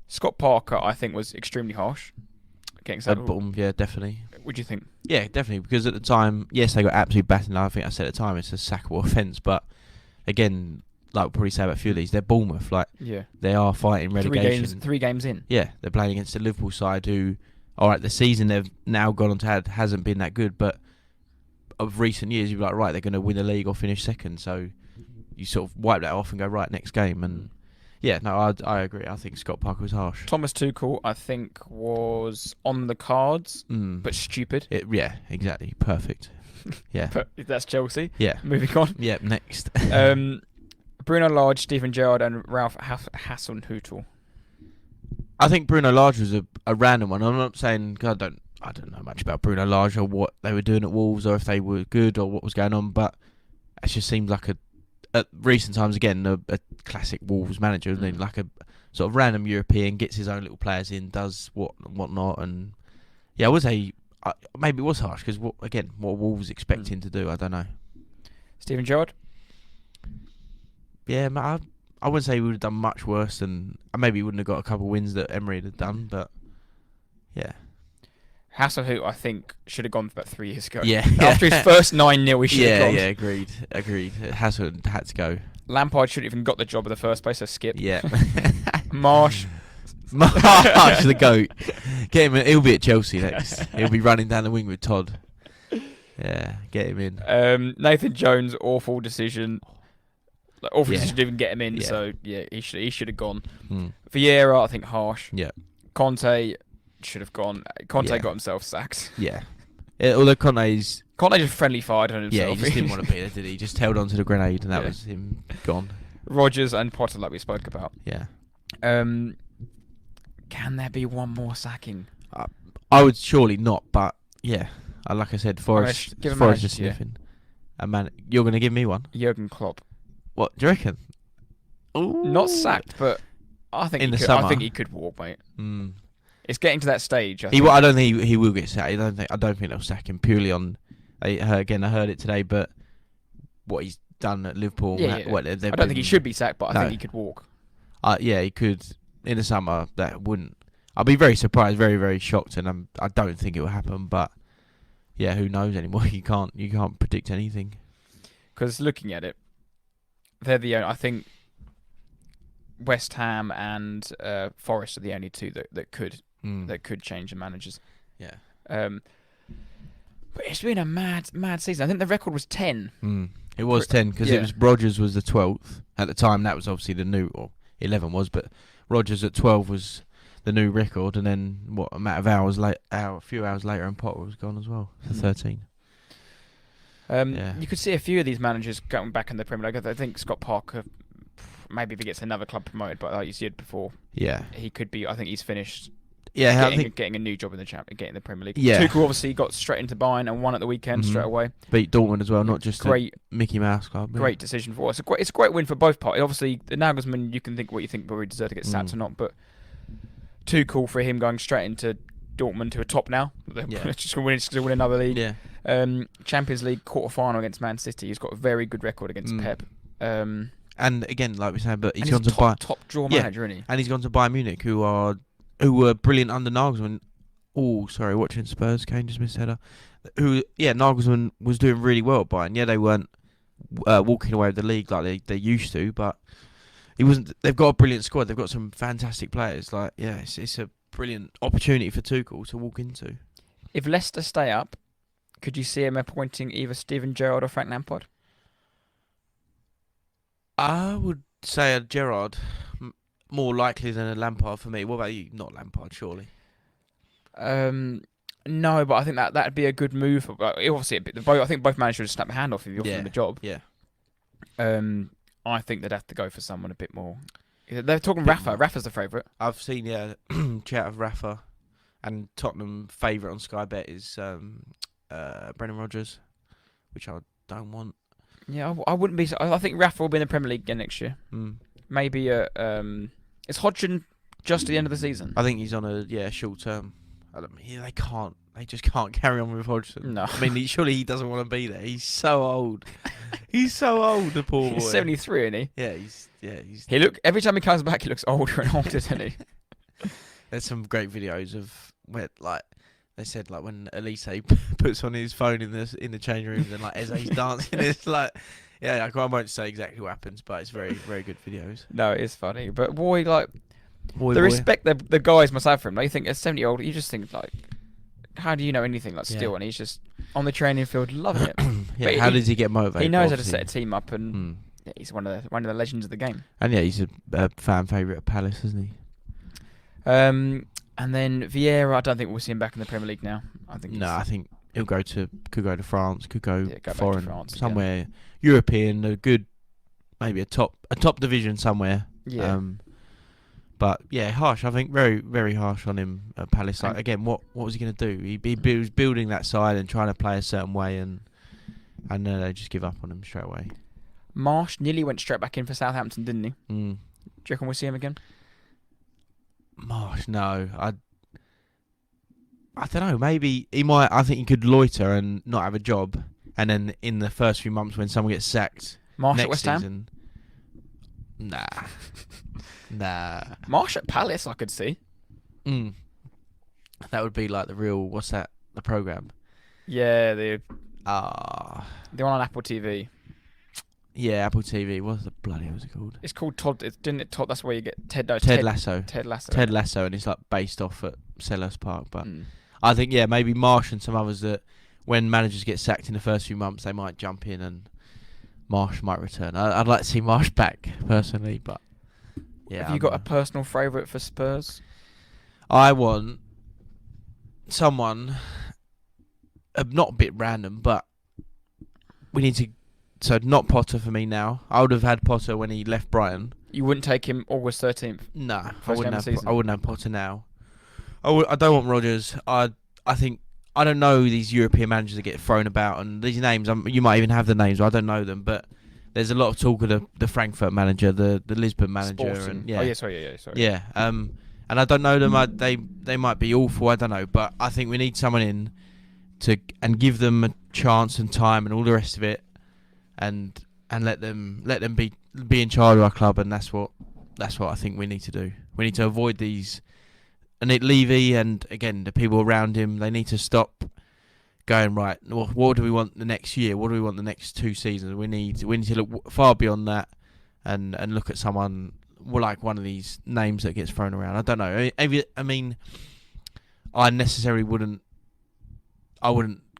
Scott Parker, I think, was extremely harsh. Yeah, definitely. What do you think? Yeah, definitely. Because at the time, yes, they got absolutely battered. I think I said at the time it's a sackable offence. But again, like we'll probably say about a few of these, they're Bournemouth. They are fighting relegation. Three games in. Yeah, they're playing against the Liverpool side who, all right, the season they've now gone on to have hasn't been that good, but of recent years, you're like, right, they're going to win the league or finish second. So you sort of wipe that off and go, right, next game. And yeah, no, I agree. I think Scott Parker was harsh. Thomas Tuchel, I think, was on the cards, but stupid. Yeah, exactly. Perfect. Yeah. That's Chelsea. Yeah. Moving on. Yeah, next. Bruno Lage, Steven Gerrard, and Ralph Hasenhüttl. I think Bruno Lage was a random one. I'm not saying I don't know much about Bruno Lage or what they were doing at Wolves or if they were good or what was going on, but it just seems like at recent times again a classic Wolves manager, isn't he? Like a sort of random European, gets his own little players in, does whatnot, and yeah, I would say maybe it was harsh because what Wolves expecting to do, I don't know. Steven Gerrard. Yeah, I wouldn't say he would have done much worse than... Maybe he wouldn't have got a couple of wins that Emery had done, but... Yeah. Hasenhüttl, I think, should have gone about 3 years ago. Yeah. After his first 9-0, he should have gone. Yeah, agreed. Hasenhüttl had to go. Lampard shouldn't even got the job in the first place, so skip. Yeah. Marsh, the GOAT. Get him in, he'll be at Chelsea next. He'll be running down the wing with Todd. Yeah, get him in. Nathan Jones, awful decision. Awful decision to even get him in, so yeah, he should have gone. Vieira, I think, harsh. Yeah. Conte should have gone. Conte got himself sacked. Yeah. Although Conte just friendly fired on himself. Yeah, he just didn't want to be there, did he? He just held on to the grenade and that was him gone. Rodgers and Potter, like we spoke about. Yeah. Can there be one more sacking? I would surely not, but yeah. Like I said, Forest is sniffing. You're going to give me one? Jurgen Klopp. What do you reckon? Ooh. Not sacked, but I think I think he could walk, mate. It's getting to that stage. I don't think he will get sacked. I don't think they'll sack him purely on. I heard it today, but what he's done at Liverpool. I don't think he should be sacked, but I think he could walk. Yeah, he could in the summer. That wouldn't. I'll be very surprised, very very shocked, and I don't think it will happen. But yeah, who knows anymore? You can't predict anything. Because looking at it. They're the only, I think West Ham and Forest are the only two that could change the managers. Yeah. But it's been a mad season. I think the record was 10. It was 10 because it was Rodgers was the 12th at the time. That was obviously the new, or 11 was, but Rodgers at 12 was the new record, and then a matter of a few hours later, and Potter was gone as well for 13. You could see a few of these managers going back in the Premier League. I think Scott Parker, maybe if he gets another club promoted, but like you said before, he could be. I think he's finished. Yeah, getting a new job in getting the Premier League. Yeah, Tuchel obviously got straight into Bayern and won at the weekend straight away. Beat Dortmund as well, not just great Mickey Mouse club. Great decision for us. It's a great win for both parties. Obviously, the Nagelsmann, you can think what you think, whether he deserved to get sacked or not, but Tuchel for him going straight into Dortmund, who are top now. Just going to win another league. Yeah. Champions League quarter-final against Man City. He's got a very good record against Pep. And again, like we said, but he's gone to top draw manager, isn't he? And he's gone to Bayern Munich, who were brilliant under Nagelsmann. Oh, sorry, watching Spurs. Kane just missed header. Nagelsmann was doing really well at Bayern. Yeah, they weren't walking away with the league like they used to, but he wasn't. They've got a brilliant squad. They've got some fantastic players. It's a brilliant opportunity for Tuchel to walk into. If Leicester stay up, could you see him appointing either Steven Gerrard or Frank Lampard? I would say a Gerrard more likely than a Lampard for me. What about you? Not Lampard, surely. No, but I think that'd be a good move. Obviously, I think both managers would snap a hand off if you offer them the job. Yeah. I think they'd have to go for someone a bit more. They're talking Rafa. More. Rafa's the favourite. I've seen chat of Rafa, and Tottenham favourite on Sky Bet is Brendan Rodgers, which I don't want. Yeah, I wouldn't be. I think Rafa will be in the Premier League again next year. Maybe is Hodgson just at the end of the season? I think he's on a short term. They just can't carry on with Hodgson. No. I mean, surely he doesn't want to be there. He's so old. He's so old, the poor boy. He's 73, isn't he? Yeah, he's. Every time he comes back, he looks older and older, doesn't he? There's some great videos of where, like, they said, like, when Elise puts on his phone in the change rooms and like Eze's dancing. It's like, I won't say exactly what happens, but it's very, very good videos. No, it is funny, but respect the guys must have for him. Like, you think at 70-year-old, you just think like, how do you know anything still? And he's just on the training field loving it. How does he get motivated? He knows how to set a team up, and he's one of the legends of the game. And he's a fan favourite at Palace, isn't he? And then Vieira, I don't think we'll see him back in the Premier League now. I think he'll could go to France, could go foreign, France somewhere again. European, a good, maybe a top division somewhere. Yeah. But harsh. I think very, very harsh on him at Palace. Like, again, what was he going to do? He was building that side and trying to play a certain way, and they just give up on him straight away. Marsh nearly went straight back in for Southampton, didn't he? Do you reckon we'll see him again? Marsh, no. I don't know. Maybe he might. I think he could loiter and not have a job, and then in the first few months when someone gets sacked, Marsh next at West Ham? season, nah. Marsh at Palace, I could see. That would be like the real. What's that? The program? Yeah, the one on Apple TV. Yeah, Apple TV. What the bloody was it called? It's called Todd. Didn't it Todd? That's where you get Ted. No, Ted Lasso. Ted Lasso. Ted Lasso, and it's like based off at Selhurst Park. But I think maybe Marsh and some others that when managers get sacked in the first few months, they might jump in and Marsh might return. I'd like to see Marsh back personally, but have you got a personal favourite for Spurs? I want someone not a bit random, but we need to. So not Potter for me now. I would have had Potter when he left Brighton. You wouldn't take him August 13th? Nah, I wouldn't have Potter now. I don't want Rodgers. I think I don't know these European managers that get thrown about, and these names. You might even have the names. I don't know them, but there's a lot of talk of the Frankfurt manager, the Lisbon manager, Sporting. and Sorry. And I don't know them. They might be awful. I don't know, but I think we need someone in and give them a chance and time and all the rest of it. And let them be in charge of our club, and that's what I think we need to do. We need to avoid these, and Levy and again the people around him. They need to stop going right. Well, what do we want the next year? What do we want the next 2 seasons? We need to look far beyond that, and look at someone like one of these names that gets thrown around. I don't know. I mean, I necessarily wouldn't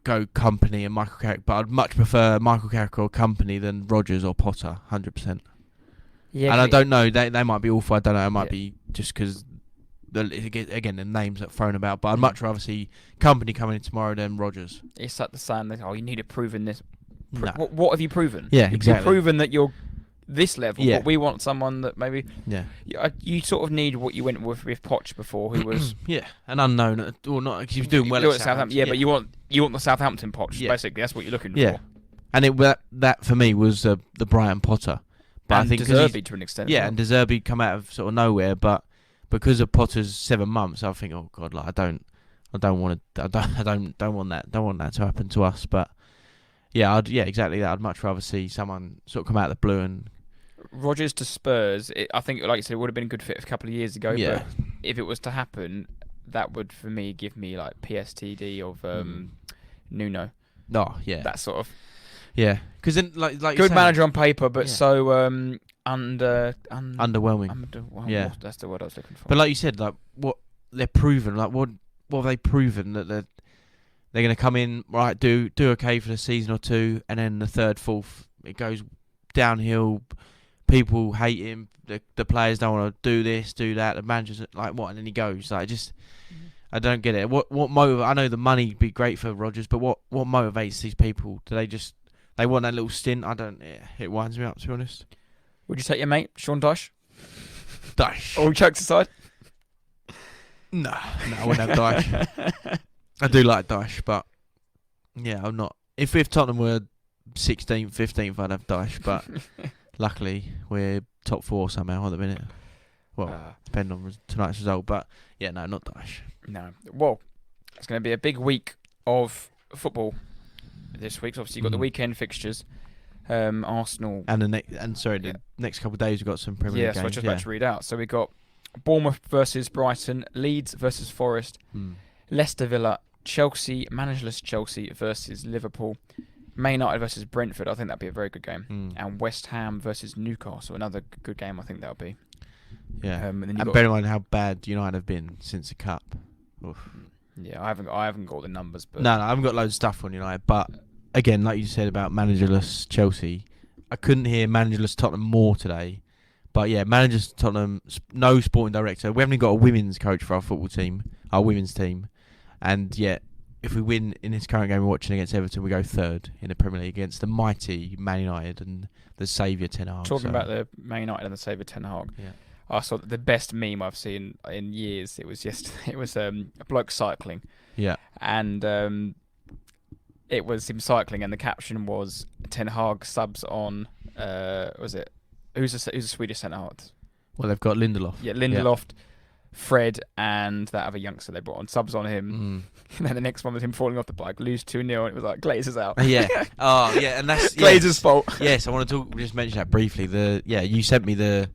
go Company and Michael Carrick, but I'd much prefer Michael Carrick or Company than Rodgers or Potter, 100%. Yeah, and I don't know, they might be awful. I don't know. It might be just because the names that are thrown about. But I'd much rather see Company coming in tomorrow than Rodgers. It's like the saying that you need to prove in this. No. What have you proven? Yeah, exactly. You've proven that you're this level, but we want someone that maybe you sort of need what you went with Poch before, who was an unknown or not, because he was doing well at Southampton. But you want the Southampton Poch, basically. That's what you're looking for. And that for me was the Brighton Potter, but and I think De Zerbi to an extent. Yeah, and De Zerbi come out of sort of nowhere, but because of Potter's 7 months, I think, oh god, like I don't want that to happen to us. But exactly that. I'd much rather see someone sort of come out of the blue and. Rodgers to Spurs, I think, like you said, it would have been a good fit a couple of years ago. Yeah. But if it was to happen, that would, for me, give me like PSTD of Nuno. Oh, yeah. That sort of. Yeah. Because then, like good manager on paper, but so underwhelming. Yeah. That's the word I was looking for. But like you said, like what they're proven, like what have they proven that they're going to come in, right, do okay for the season or two, and then the third, fourth, it goes downhill. People hate him. The players don't want to do this, do that. The manager's like, what? And then he goes. Like, just, I don't get it. What I know the money would be great for Rodgers, but what motivates these people? Do they want that little stint? I don't. It winds me up, to be honest. Would you take your mate Sean Dyche? Dyche. All jokes aside. No, I wouldn't have Dyche. I do like Dyche, but yeah, I'm not. If Tottenham were 16th, 15th, I'd have Dyche, but luckily we're top 4 somehow at the minute. Well, depending on tonight's result, but yeah, no, not Dyche. No. Well, it's going to be a big week of football this week. So obviously, you've got the weekend fixtures. Arsenal. And the next couple of days we've got some Premier League games. Yeah, so I was just about to read out. So we've got Bournemouth versus Brighton, Leeds versus Forest, Leicester Villa, Chelsea, managerless Chelsea versus Liverpool, Man United versus Brentford. I think that'd be a very good game. And West Ham versus Newcastle, another good game. I think that'll be. Yeah, and bear in mind how bad United have been since the Cup. Oof. Yeah, I haven't got the numbers, but no, I haven't got loads of stuff on United. But again, like you said about managerless Chelsea, I couldn't hear managerless Tottenham more today. But yeah, managerless Tottenham, no sporting director. We haven't even got a women's coach for our football team, our women's team, and yet if we win in this current game we're watching against Everton, we go 3rd in the Premier League against the mighty Man United and the saviour Ten Hag. Talking about the Man United and the saviour Ten Hag. Yeah. I saw the best meme I've seen in years. It was yesterday. It was a bloke cycling. Yeah. And it was him cycling, and the caption was Ten Hag subs on. Was it? Who's a Swedish centre half? Well, they've got Lindelof. Yeah, Lindelof, Fred, and that other youngster they brought on. Subs on him. And then the next one was him falling off the bike, lose 2-0, and it was like Glazer's out. Yeah. Oh, yeah, and that's Glazer's fault. Yes, I want to just mention that briefly. You sent me the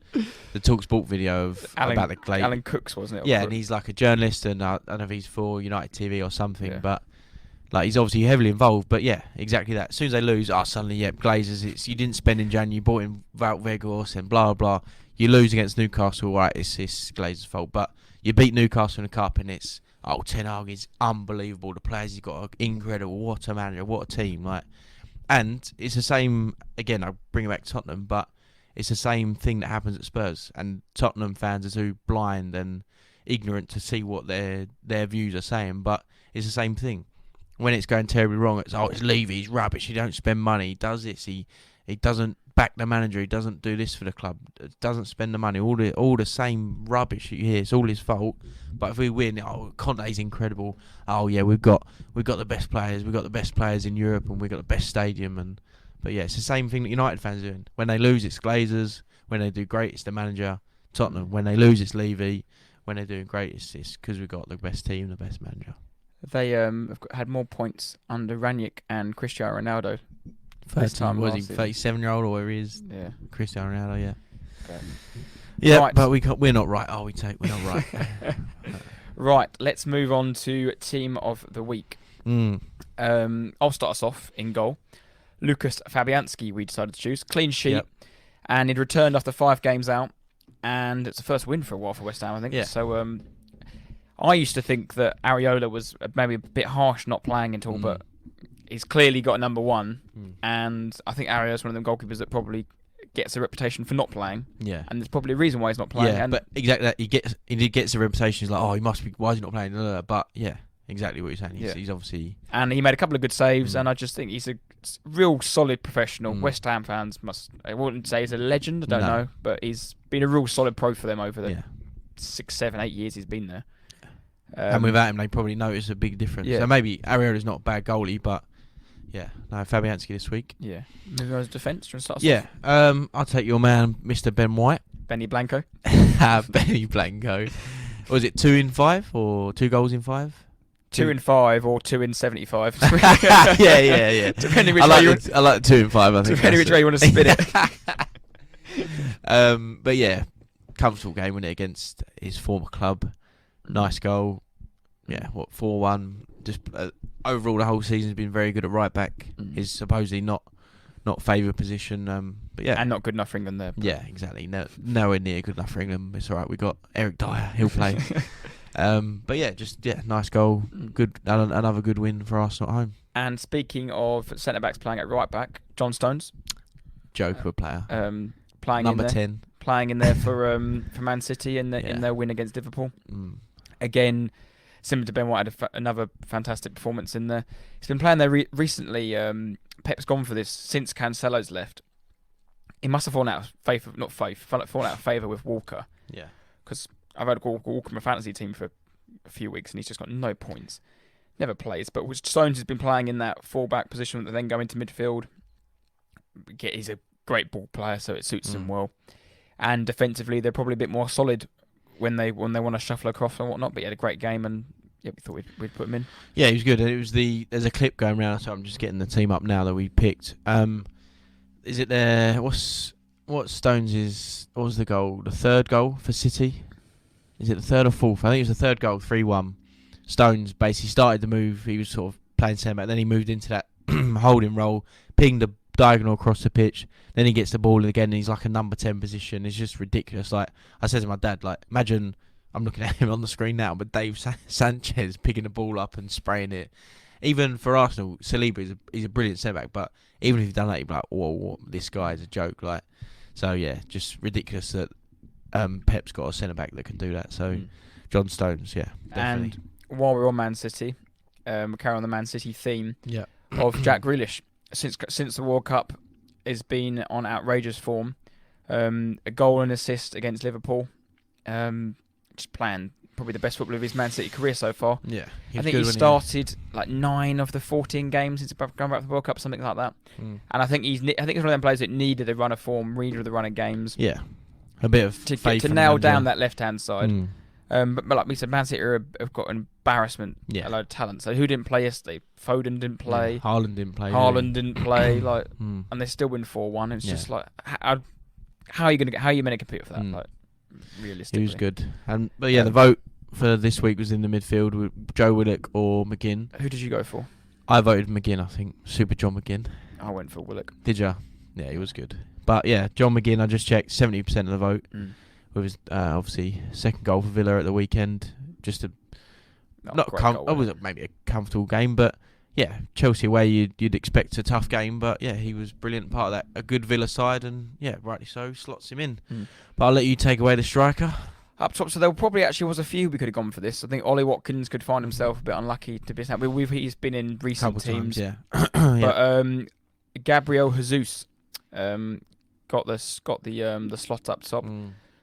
TalkSport video of about the Glazer. Alan Cooks, wasn't it? Yeah, and he's like a journalist, and I don't know if he's for United TV or something, Yeah. but like he's obviously heavily involved. But yeah, exactly that. As soon as they lose, suddenly Glazers. You didn't spend in January, you bought in Wout Weghorst and blah blah. You lose against Newcastle, right? It's Glazers' fault, but you beat Newcastle in the cup, and it's Ten Hag is unbelievable. The players he's got are incredible. What a manager, what a team! And it's the same again. I bring it back to Tottenham, but it's the same thing that happens at Spurs. And Tottenham fans are too blind and ignorant to see what their views are saying. But it's the same thing. When it's going terribly wrong, it's Levy, he's rubbish. He don't spend money. He does this. He doesn't back the manager. He doesn't do this for the club. Doesn't spend the money. All the same rubbish that you hear. It's all his fault. But if we win, Conte's incredible. Oh yeah, we've got the best players. We've got the best players in Europe, and we've got the best stadium. But yeah, it's the same thing that United fans are doing. When they lose, it's Glazers. When they do great, it's the manager. Tottenham. When they lose, it's Levy. When they're doing great, it's because we've got the best team, the best manager. They have had more points under Ranić and Cristiano Ronaldo. First time, was he 37-year-old or whatever he is? Yeah, Cristiano Ronaldo. Yeah. Okay. Yeah, Right. but we're not right. Are we? We're not right. Right, let's move on to team of the week. I'll start us off in goal. Lucas Fabianski, we decided to choose. Clean sheet, and he'd returned after 5 games out, and it's the first win for a while for West Ham, I think. Yeah. So I used to think that Areola was maybe a bit harsh not playing at all, but he's clearly got a number 1, and I think Areola's one of them goalkeepers that probably gets a reputation for not playing. Yeah. And there's probably a reason why he's not playing. Yeah, and but exactly that. He gets a reputation. He's like, he must be. Why is he not playing? But yeah, exactly what you're saying. He's obviously. And he made a couple of good saves, and I just think he's a real solid professional. West Ham fans I wouldn't say he's a legend, I don't know, but he's been a real solid pro for them over the 6, 7, 8 years he's been there. And without him, they probably notice a big difference. Yeah. So maybe Areola's not a bad goalie, but yeah, no, Fabianski this week. Yeah. Moving on to defence, do you want to start us off? I'll take your man, Mr. Ben White. Benny Blanco. Benny Blanco. Was it 2 in 5 or 2 goals in 5? 2 in 5 or 2 in 75. yeah. Depending which I way like 2 in 5. I think. Depending which way you want to spin it. But yeah, comfortable game, wasn't it, against his former club. Nice goal. Yeah, 4-1. Just overall, the whole season's been very good at right back. Is supposedly not favoured position. But yeah, and not good enough for England there. Yeah, exactly. Nowhere near good enough for England. It's all right. We got Eric Dyer. He'll play. But yeah, nice goal. Good, another good win for Arsenal at home. And speaking of centre backs playing at right back, John Stones, joke of a player. Playing number in there, 10, playing in there for Man City in their win against Liverpool. Again, similar to Ben White, had another fantastic performance in there. He's been playing there recently. Pep's gone for this since Cancelo's left. He must have fallen out of favour with Walker. Yeah. Because I've had Walker in my fantasy team for a few weeks and he's just got no points. Never plays. But Stones has been playing in that full-back position and then go into midfield. He's a great ball player, so it suits him well. And defensively, they're probably a bit more solid when they want to shuffle across and whatnot. But he had a great game, and we thought we'd put him in. Yeah, he was good. And it was there's a clip going around, so I'm just getting the team up now that we picked. Is it there? What Stones is? What was the goal? The third goal for City? Is it the third or fourth? I think it was the third goal, 3-1. Stones basically started the move. He was sort of playing centre back. Then he moved into that holding role, pinged the diagonal across the pitch. Then he gets the ball again, and he's like a number 10 position. It's just ridiculous. Like I said to my dad, like imagine I'm looking at him on the screen now, but Dave Sanchez picking the ball up and spraying it. Even for Arsenal, Saliba he's a brilliant centre back, but even if he'd done that, you'd be like, whoa, this guy is a joke. Like, so yeah, just ridiculous that Pep's got a centre back that can do that. So John Stones, yeah, definitely. And while we're on Man City, we'll carry on the Man City theme of Jack Grealish. Since the World Cup, has been on outrageous form. A goal and assist against Liverpool. Just playing probably the best football of his Man City career so far. Yeah, I think he started like 9 of the 14 games since going back to the World Cup, something like that. And I think he's one of them players that needed a run of form, needed a run of games. Yeah, a bit of faith to nail down that left-hand side. But like we said, Man City have got an embarrassment, a load of talent. So who didn't play yesterday? Foden didn't play. Haaland didn't play. Didn't play. Like, and they still win 4-1. It's just like, how are you meant to compete with that? Like, realistically, he was good. But the vote for this week was in the midfield with Joe Willock or McGinn. Who did you go for? I voted McGinn. I think Super John McGinn. I went for Willock. Did ya? Yeah, he was good. But yeah, John McGinn. I just checked 70% of the vote. With his obviously second goal for Villa at the weekend, just maybe a comfortable game, but yeah, Chelsea away you'd expect a tough game, but yeah, he was brilliant part of that. A good Villa side, and yeah, rightly so, slots him in. But I'll let you take away the striker. Up top, so there probably actually was a few we could have gone for this. I think Ollie Watkins could find himself a bit unlucky to be snapped. He's been in recent teams, yeah. But Gabriel Jesus got the slot up top.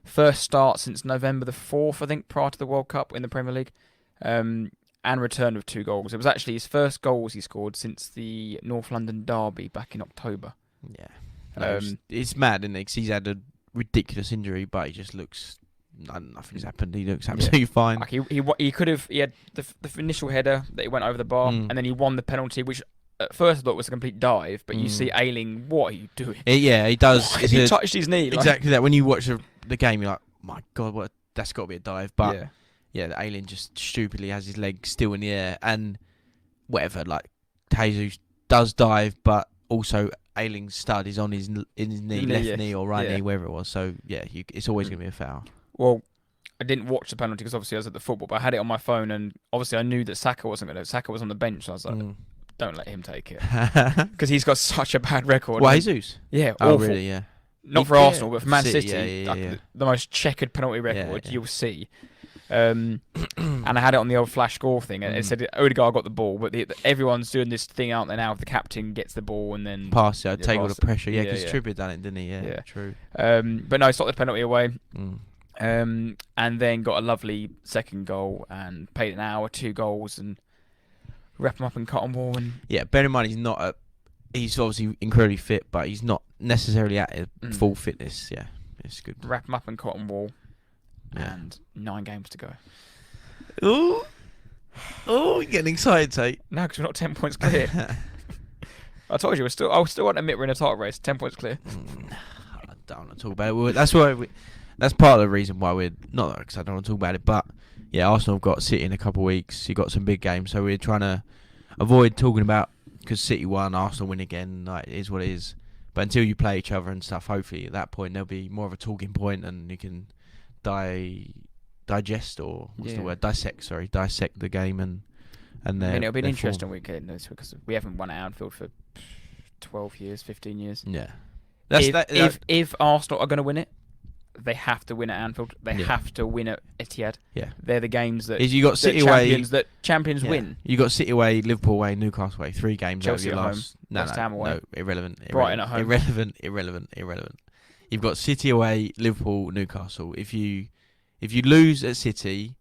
First start since November the 4th, I think, prior to the World Cup in the Premier League, and returned with 2 goals. It was actually his first goals he scored since the North London derby back in October. Yeah, it's mad, isn't it? 'Cause he's had a ridiculous injury, but he just looks nothing's happened. He looks absolutely fine. Like he had the initial header that he went over the bar, and then he won the penalty, which at first I thought was a complete dive, but you see Ayling, what are you doing? He does. He touched his knee. Exactly that. When you watch the game, you're like, my God, that's got to be a dive. But the Ayling just stupidly has his leg still in the air, and whatever. Like Jesus does dive, but also Ayling's stud is on his knee, left knee or right knee, wherever it was. So yeah, it's always going to be a foul. Well, I didn't watch the penalty because obviously I was at the football, but I had it on my phone, and obviously I knew that Saka wasn't going to. Saka was on the bench, so I was like, don't let him take it, because he's got such a bad record. Well, Jesus. Yeah, awful. Awful. Really? Yeah. Not for Arsenal, but for Man City, City, the most checkered penalty record you'll see. And I had it on the old flash score thing, and it said Odegaard got the ball, but everyone's doing this thing out there now. If the captain gets the ball and then pass it, take all the pressure. Yeah, because Trippier done it, didn't he? Yeah, true. But no, stopped the penalty away. And then got a lovely second goal and paid an hour, 2 goals, and wrap him up in cotton wool. And yeah, bear in mind he's obviously incredibly fit, but he's not necessarily at his full fitness. Yeah, it's good. Wrap him up in cotton wool, and 9 games to go. Ooh, you're getting excited, Tate. No, because we're not 10 points clear. I told you, I still want to admit we're in a title race. 10 points clear. I don't want to talk about it. That's part of the reason why we're not, because I don't want to talk about it. But yeah, Arsenal have got City in a couple of weeks. You got some big games, so we're trying to avoid talking about, because City won, Arsenal win again. Like, it is what it is. But until you play each other and stuff, hopefully at that point there'll be more of a talking point, and you can digest, or what's the word? Dissect the game, and it'll be an interesting weekend because we haven't won at Anfield for 12 years, 15 years. Yeah. If Arsenal are going to win it, they have to win at Anfield. They Yeah. have to win at Etihad. Yeah. They're the games that You got City away. Champions Yeah. win. You got City away, Liverpool away, Newcastle away. 3 games Chelsea over your at last. home, West Ham away. No, irrelevant. Brighton at home. Irrelevant. You've got City away, Liverpool, Newcastle. If you lose at City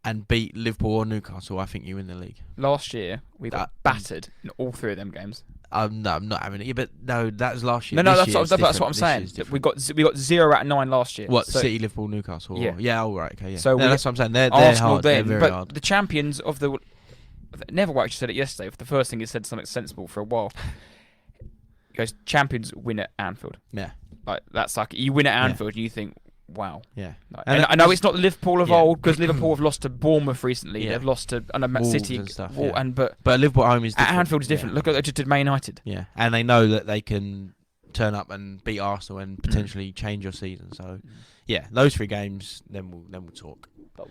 and beat Liverpool or Newcastle, I think you win the league. Last year we got battered in all 3 of them games. No, I'm not having it. Yeah, but no, that was last year. No, This year that's what I'm This saying. year's different. We got 0 out of 9 last year. What, So City, Liverpool, Newcastle? Yeah. All right. Okay. Yeah. So that's what I'm saying. They're Arsenal hard. then, They're very but hard. the champions of the Neville actually said it yesterday. The first thing he said something sensible for a while. He goes, champions win at Anfield. Yeah. Like that's like you win at Anfield and you think, wow. Yeah. Like, And I know it's not the Liverpool of Yeah. old because Liverpool have lost to Bournemouth recently. Yeah. They've lost to Wolves City and stuff, Wol- yeah. and but Liverpool at home is different. at Anfield is different. Yeah. Look at they just did Man United. Yeah, and they know that they can turn up and beat Arsenal and potentially change your season. So, yeah, those 3 games, then we'll talk. But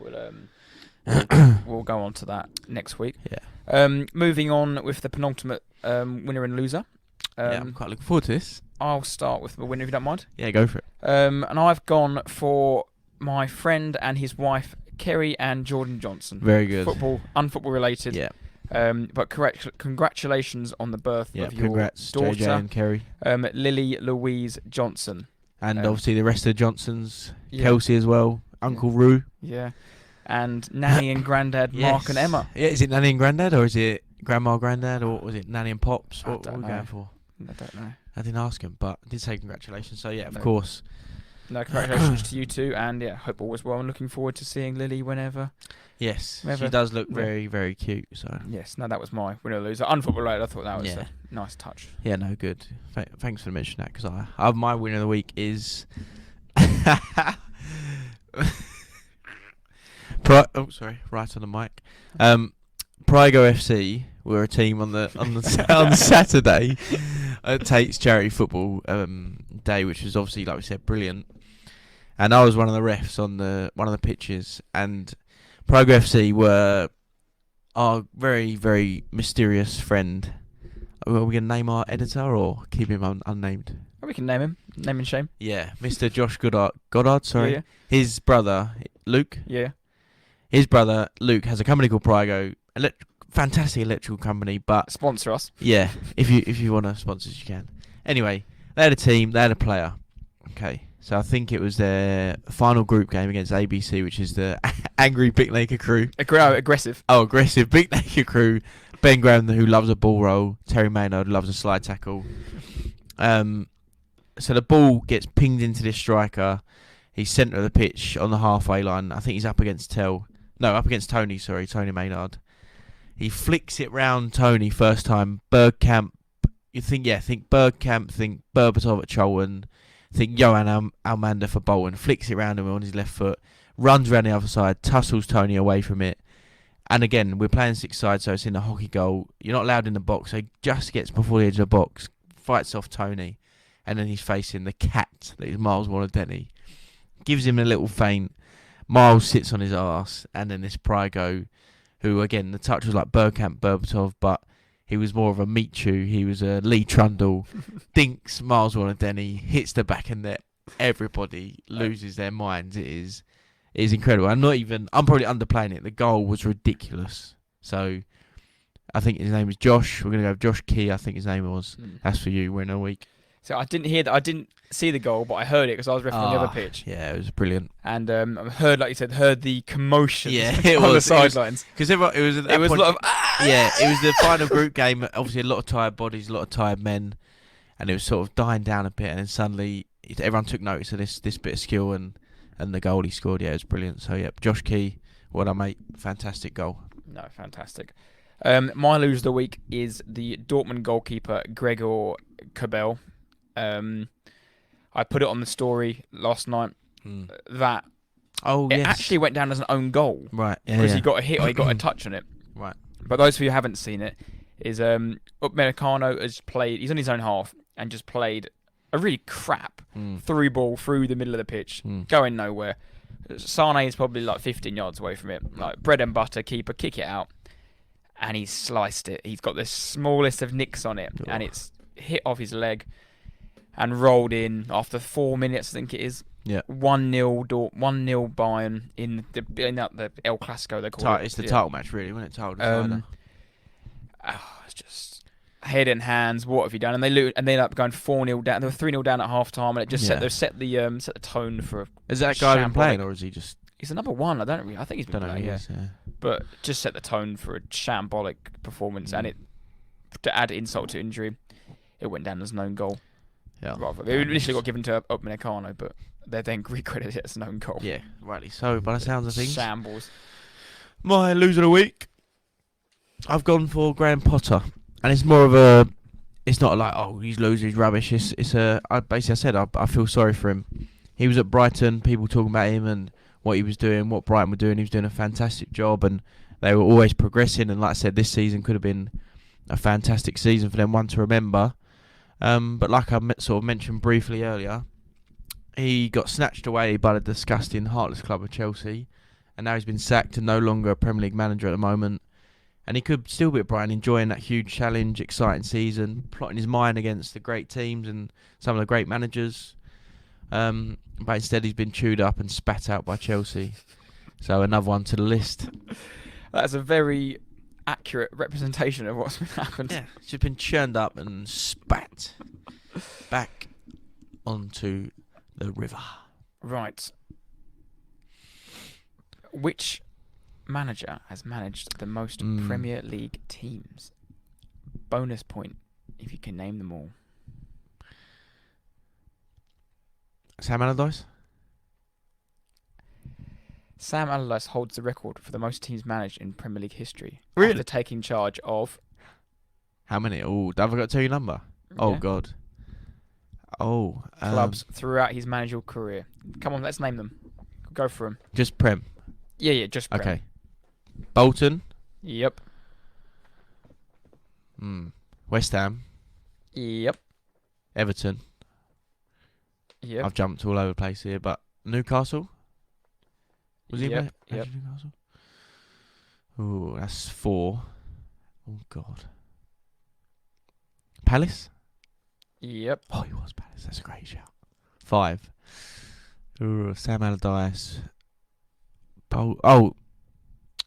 we'll go on to that next week. Yeah. Moving on with the penultimate winner and loser. Yeah, I'm quite looking forward to this. I'll start with the winner if you don't mind. Yeah, go for it. And I've gone for my friend and his wife, Kerry and Jordan Johnson. Very good. Unfootball related. Yeah. But congratulations on the birth Yeah, of your congrats, daughter, JJ and Kerry. Lily Louise Johnson. And obviously the rest of the Johnsons, Yeah. Kelsey as well, Uncle Roo. Yeah. And Nanny and Grandad, Mark and Emma. Yeah, is it Nanny and Grandad or is it Grandma, Grandad, or was it Nanny and Pops? I What don't are we know. going for? I don't know. I didn't ask him, but I did say congratulations. So, yeah, of No. course. No, congratulations to you two, and yeah, hope all is well. And looking forward to seeing Lily whenever. Yes, Whenever- she does look yeah. very, very cute. So, Yes, no, that was my winner or loser. Unfootball related, I thought that was Yeah. a nice touch. yeah, no, good. Thanks for mentioning that because my winner of the week is. Right on the mic. Prigo FC were a team on on Saturday at Tate's charity football day, which was obviously, like we said, brilliant. And I was one of the refs on one of the pitches, and Prigo FC were our very, very mysterious friend. Are we going to name our editor or keep him unnamed? Oh, we can name him. Name and shame. Yeah, Mr. Josh Goddard, sorry. Yeah. His brother, Luke. Yeah. His brother, Luke, has a company called Prigo. Fantastic electrical company, but Sponsor us. yeah, if you want to sponsor us, you can. Anyway, they had a team, they had a player. Okay, so I think it was their final group game against ABC, which is the angry Big Laker crew. Aggressive. Oh, aggressive Big Laker crew. Ben Graham, who loves a ball roll. Terry Maynard, who loves a slide tackle. So the ball gets pinged into this striker. He's centre of the pitch on the halfway line. I think he's up against Tony. Sorry, Tony Maynard. He flicks it round Tony first time. Bergkamp. Think Bergkamp. Think Berbatov at Cholwan. Think Johan Almander for Bolton. Flicks it round him on his left foot. Runs around the other side. Tussles Tony away from it. And again, we're playing 6-side, so it's in the hockey goal. You're not allowed in the box, so he just gets before the edge of the box. Fights off Tony. And then he's facing the cat that is Miles Warner-Denny. Gives him a little feint. Miles sits on his arse. And then this Prigo, who, again, the touch was like Bergkamp, Berbatov, but he was more of a meat chew. He was a Lee Trundle. Dinks Miles Warner-Denny, hits the back of the net. Everybody loses their minds. It is incredible. I'm probably underplaying it. The goal was ridiculous. So, I think his name is Josh. We're going to go with Josh Key, I think his name was. That's for you. We're in a week. So I didn't hear that. I didn't see the goal, but I heard it because I was refereeing the other pitch. Yeah, it was brilliant. And I heard, like you said, the commotion it on the was. sidelines. Because it was It was a lot of... Yeah, it was the final group game. Obviously, a lot of tired bodies, a lot of tired men. And it was sort of dying down a bit. And then suddenly, everyone took notice of this bit of skill and the goal he scored. Yeah, it was brilliant. So, yeah, Josh Key, well done, mate. Fantastic goal. No, fantastic. My loser of the week is the Dortmund goalkeeper, Gregor Kobel. I put it on the story last night that it actually went down as an own goal. Right. Yeah, because he got a hit or he got a touch on it. Right. But those of you who haven't seen it, is Upamecano has played, he's on his own half and just played a really crap through ball through the middle of the pitch, going nowhere. Sane is probably like 15 yards away from it. Like bread and butter, keeper, kick it out. And he's sliced it. He's got the smallest of nicks on it. And it's hit off his leg and rolled in after 4 minutes, I think it is. Yeah. 1-0 Bayern in the El Clasico, they call it. It's the title match, really, wasn't it? Title decider. It's just head in hands. What have you done? And they lose, and they end up going 4-0 down. They were 3-0 down at half time, and it just set the tone for. Is that guy been playing, or is he just? He's the number one. I think he's been playing. Yeah. But just set the tone for a shambolic performance, and it to add insult to injury, it went down as an own goal. Yeah. It initially got given to Upamecano, but they then recredited it as an own goal. Yeah, rightly so. By the sounds of things, shambles. My loser of the week, I've gone for Graham Potter, and it's more of a. It's not like he's losing, he's rubbish. I said I feel sorry for him. He was at Brighton, people talking about him and what he was doing, what Brighton were doing. He was doing a fantastic job, and they were always progressing. And like I said, this season could have been a fantastic season for them, one to remember. But like I sort of mentioned briefly earlier, he got snatched away by the disgusting, heartless club of Chelsea, and now he's been sacked and no longer a Premier League manager at the moment. And he could still be at Brighton, enjoying that huge challenge, exciting season, plotting his mind against the great teams and some of the great managers. But instead he's been chewed up and spat out by Chelsea. So another one to the list. That's a very accurate representation of what's been happened. Yeah, it's just been churned up and spat back onto the river. Right. Which manager has managed the most Premier League teams? Bonus point if you can name them all. Sam Allardyce? Sam Allardyce holds the record for the most teams managed in Premier League history. Really? After taking charge of... How many? Oh, have I got to tell you a number? Oh, Yeah. God. Oh. Clubs throughout his managerial career. Come on, let's name them. Go for them. Just Prem. Yeah, just Prem. Okay. Bolton. Yep. West Ham. Yep. Everton. Yep. I've jumped all over the place here, but Newcastle. Was he Yep. Newcastle? Oh, that's 4. Oh, God. Palace? Yep. Oh, he was Palace. That's a great shout. 5. Ooh, Sam Allardyce.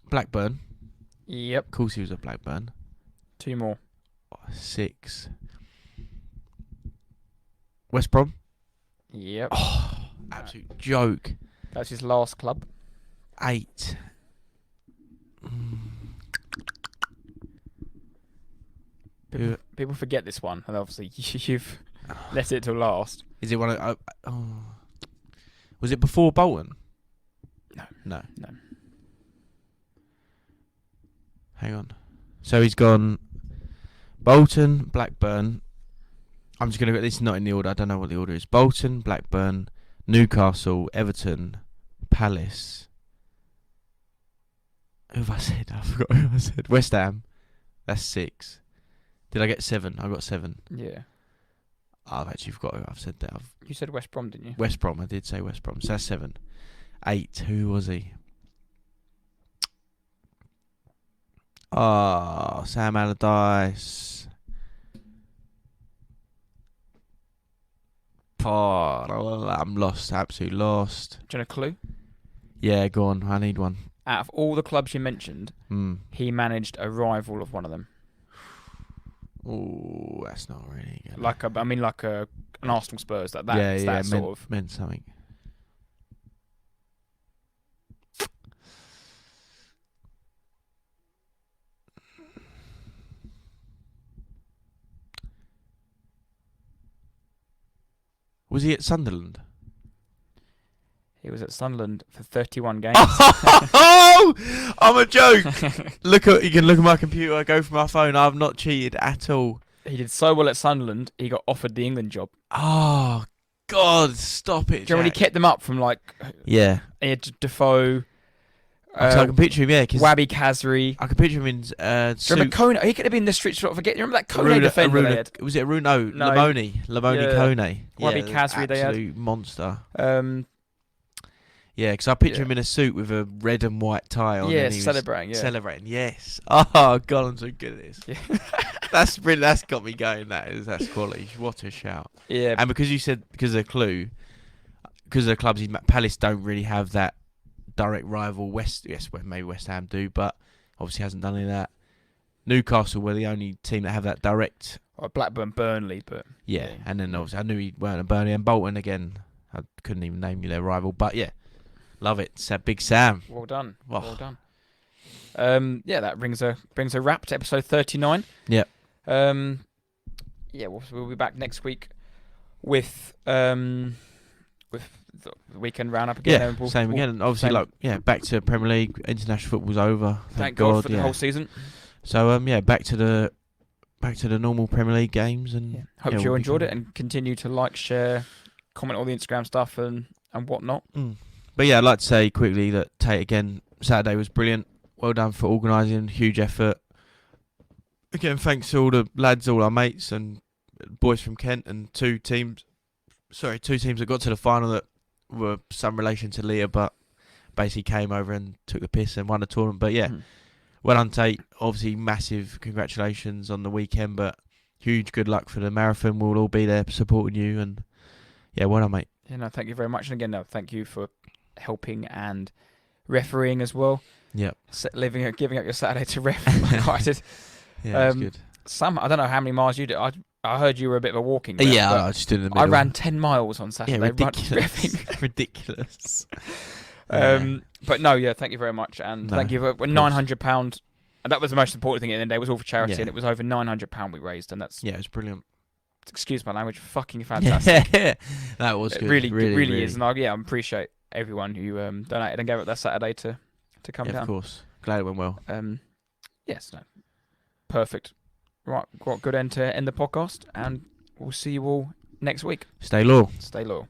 Blackburn. Yep. Of course he was at Blackburn. 2 more. 6. West Brom. Yep. Oh, absolute joke. That's his last club. 8. People forget this one, and obviously you've left it till last. Is it one of... Was it before Bolton? No. Hang on. So he's gone Bolton, Blackburn. I'm just going to go... This is not in the order. I don't know what the order is. Bolton, Blackburn, Newcastle, Everton, Palace. Who have I said? I forgot who I said. West Ham. That's 6. Did I get 7? I got 7. Yeah. I've actually forgot who I've said that. You said West Brom, didn't you? West Brom. I did say West Brom. So that's 7. 8. Who was he? Oh, Sam Allardyce. Oh, I'm lost. Absolutely lost. Do you want a clue? Yeah, go on. I need one. Out of all the clubs you mentioned, he managed a rival of one of them. Oh, that's not really good. Like an Arsenal Spurs. That sort of meant something. Was he at Sunderland? He was at Sunderland for 31 games. Oh, I'm a joke. You can look at my computer. I go from my phone. I've not cheated at all. He did so well at Sunderland, he got offered the England job. Oh, God, stop it, Do you know when he kept them up from Yeah. He had Defoe, I can picture him, Wabby Kazri. I can picture him in Remember Kone? He could have been the street sort of forget. You remember that Kone defender they had? Was it Lamoni Kone. Wabby Kazri they had. Absolute monster. Um, Yeah, because I picture him in a suit with a red and white tie on. Yeah, and he was celebrating. Yeah, celebrating. Yes. Oh God, I'm so good at this. Yeah. That's brilliant. That's got me going. That's quality. What a shout. Yeah. And because you said because of the clue, because of the clubs he's Palace don't really have that direct rival. Maybe West Ham do, but obviously hasn't done any of that. Newcastle were the only team that have that direct. Or Blackburn, Burnley, but yeah, and then obviously I knew he weren't a Burnley, and Bolton again. I couldn't even name you their rival, but yeah, love it. Big Sam. Well done. Oh. Well done. Yeah, that brings a wrap to episode 39. Yeah. Yeah, we'll be back next week with the weekend roundup again. Yeah, same again. And obviously, back to Premier League. International football's over. Thank God for the whole season. So back to the normal Premier League games, and hope you enjoyed it and continue to like, share, comment on all the Instagram stuff and whatnot. But yeah, I'd like to say quickly that Tate again, Saturday was brilliant. Well done for organising, huge effort. Again, thanks to all the lads, all our mates and boys from Kent, and two teams that got to the final that were some relation to Leah, but basically came over and took the piss and won the tournament. But yeah, well done, Tate. Obviously, massive congratulations on the weekend, but huge good luck for the marathon. We'll all be there supporting you, and yeah, well done, mate. Yeah, no, thank you very much. And again, thank you for helping and refereeing as well. Yeah. Giving up your Saturday to ref like I did. Yeah, that's good. I don't know how many miles you did. I heard you were a bit of a walking ref, I just did in the middle. I ran 10 miles on Saturday. Yeah, ridiculous. Ridiculous. But no, yeah, thank you very much. And thank you for £900. And that was the most important thing at the end of the day. It was all for charity, and it was over £900 we raised. And that's... Yeah, it was brilliant. Excuse my language, fucking fantastic. Yeah, that was good. It really is. And I appreciate everyone who donated and gave up their Saturday to come down. Of course. Glad it went well. Yes, no. Perfect. Right, got a good end to end the podcast, and we'll see you all next week. Stay loyal. Stay loyal.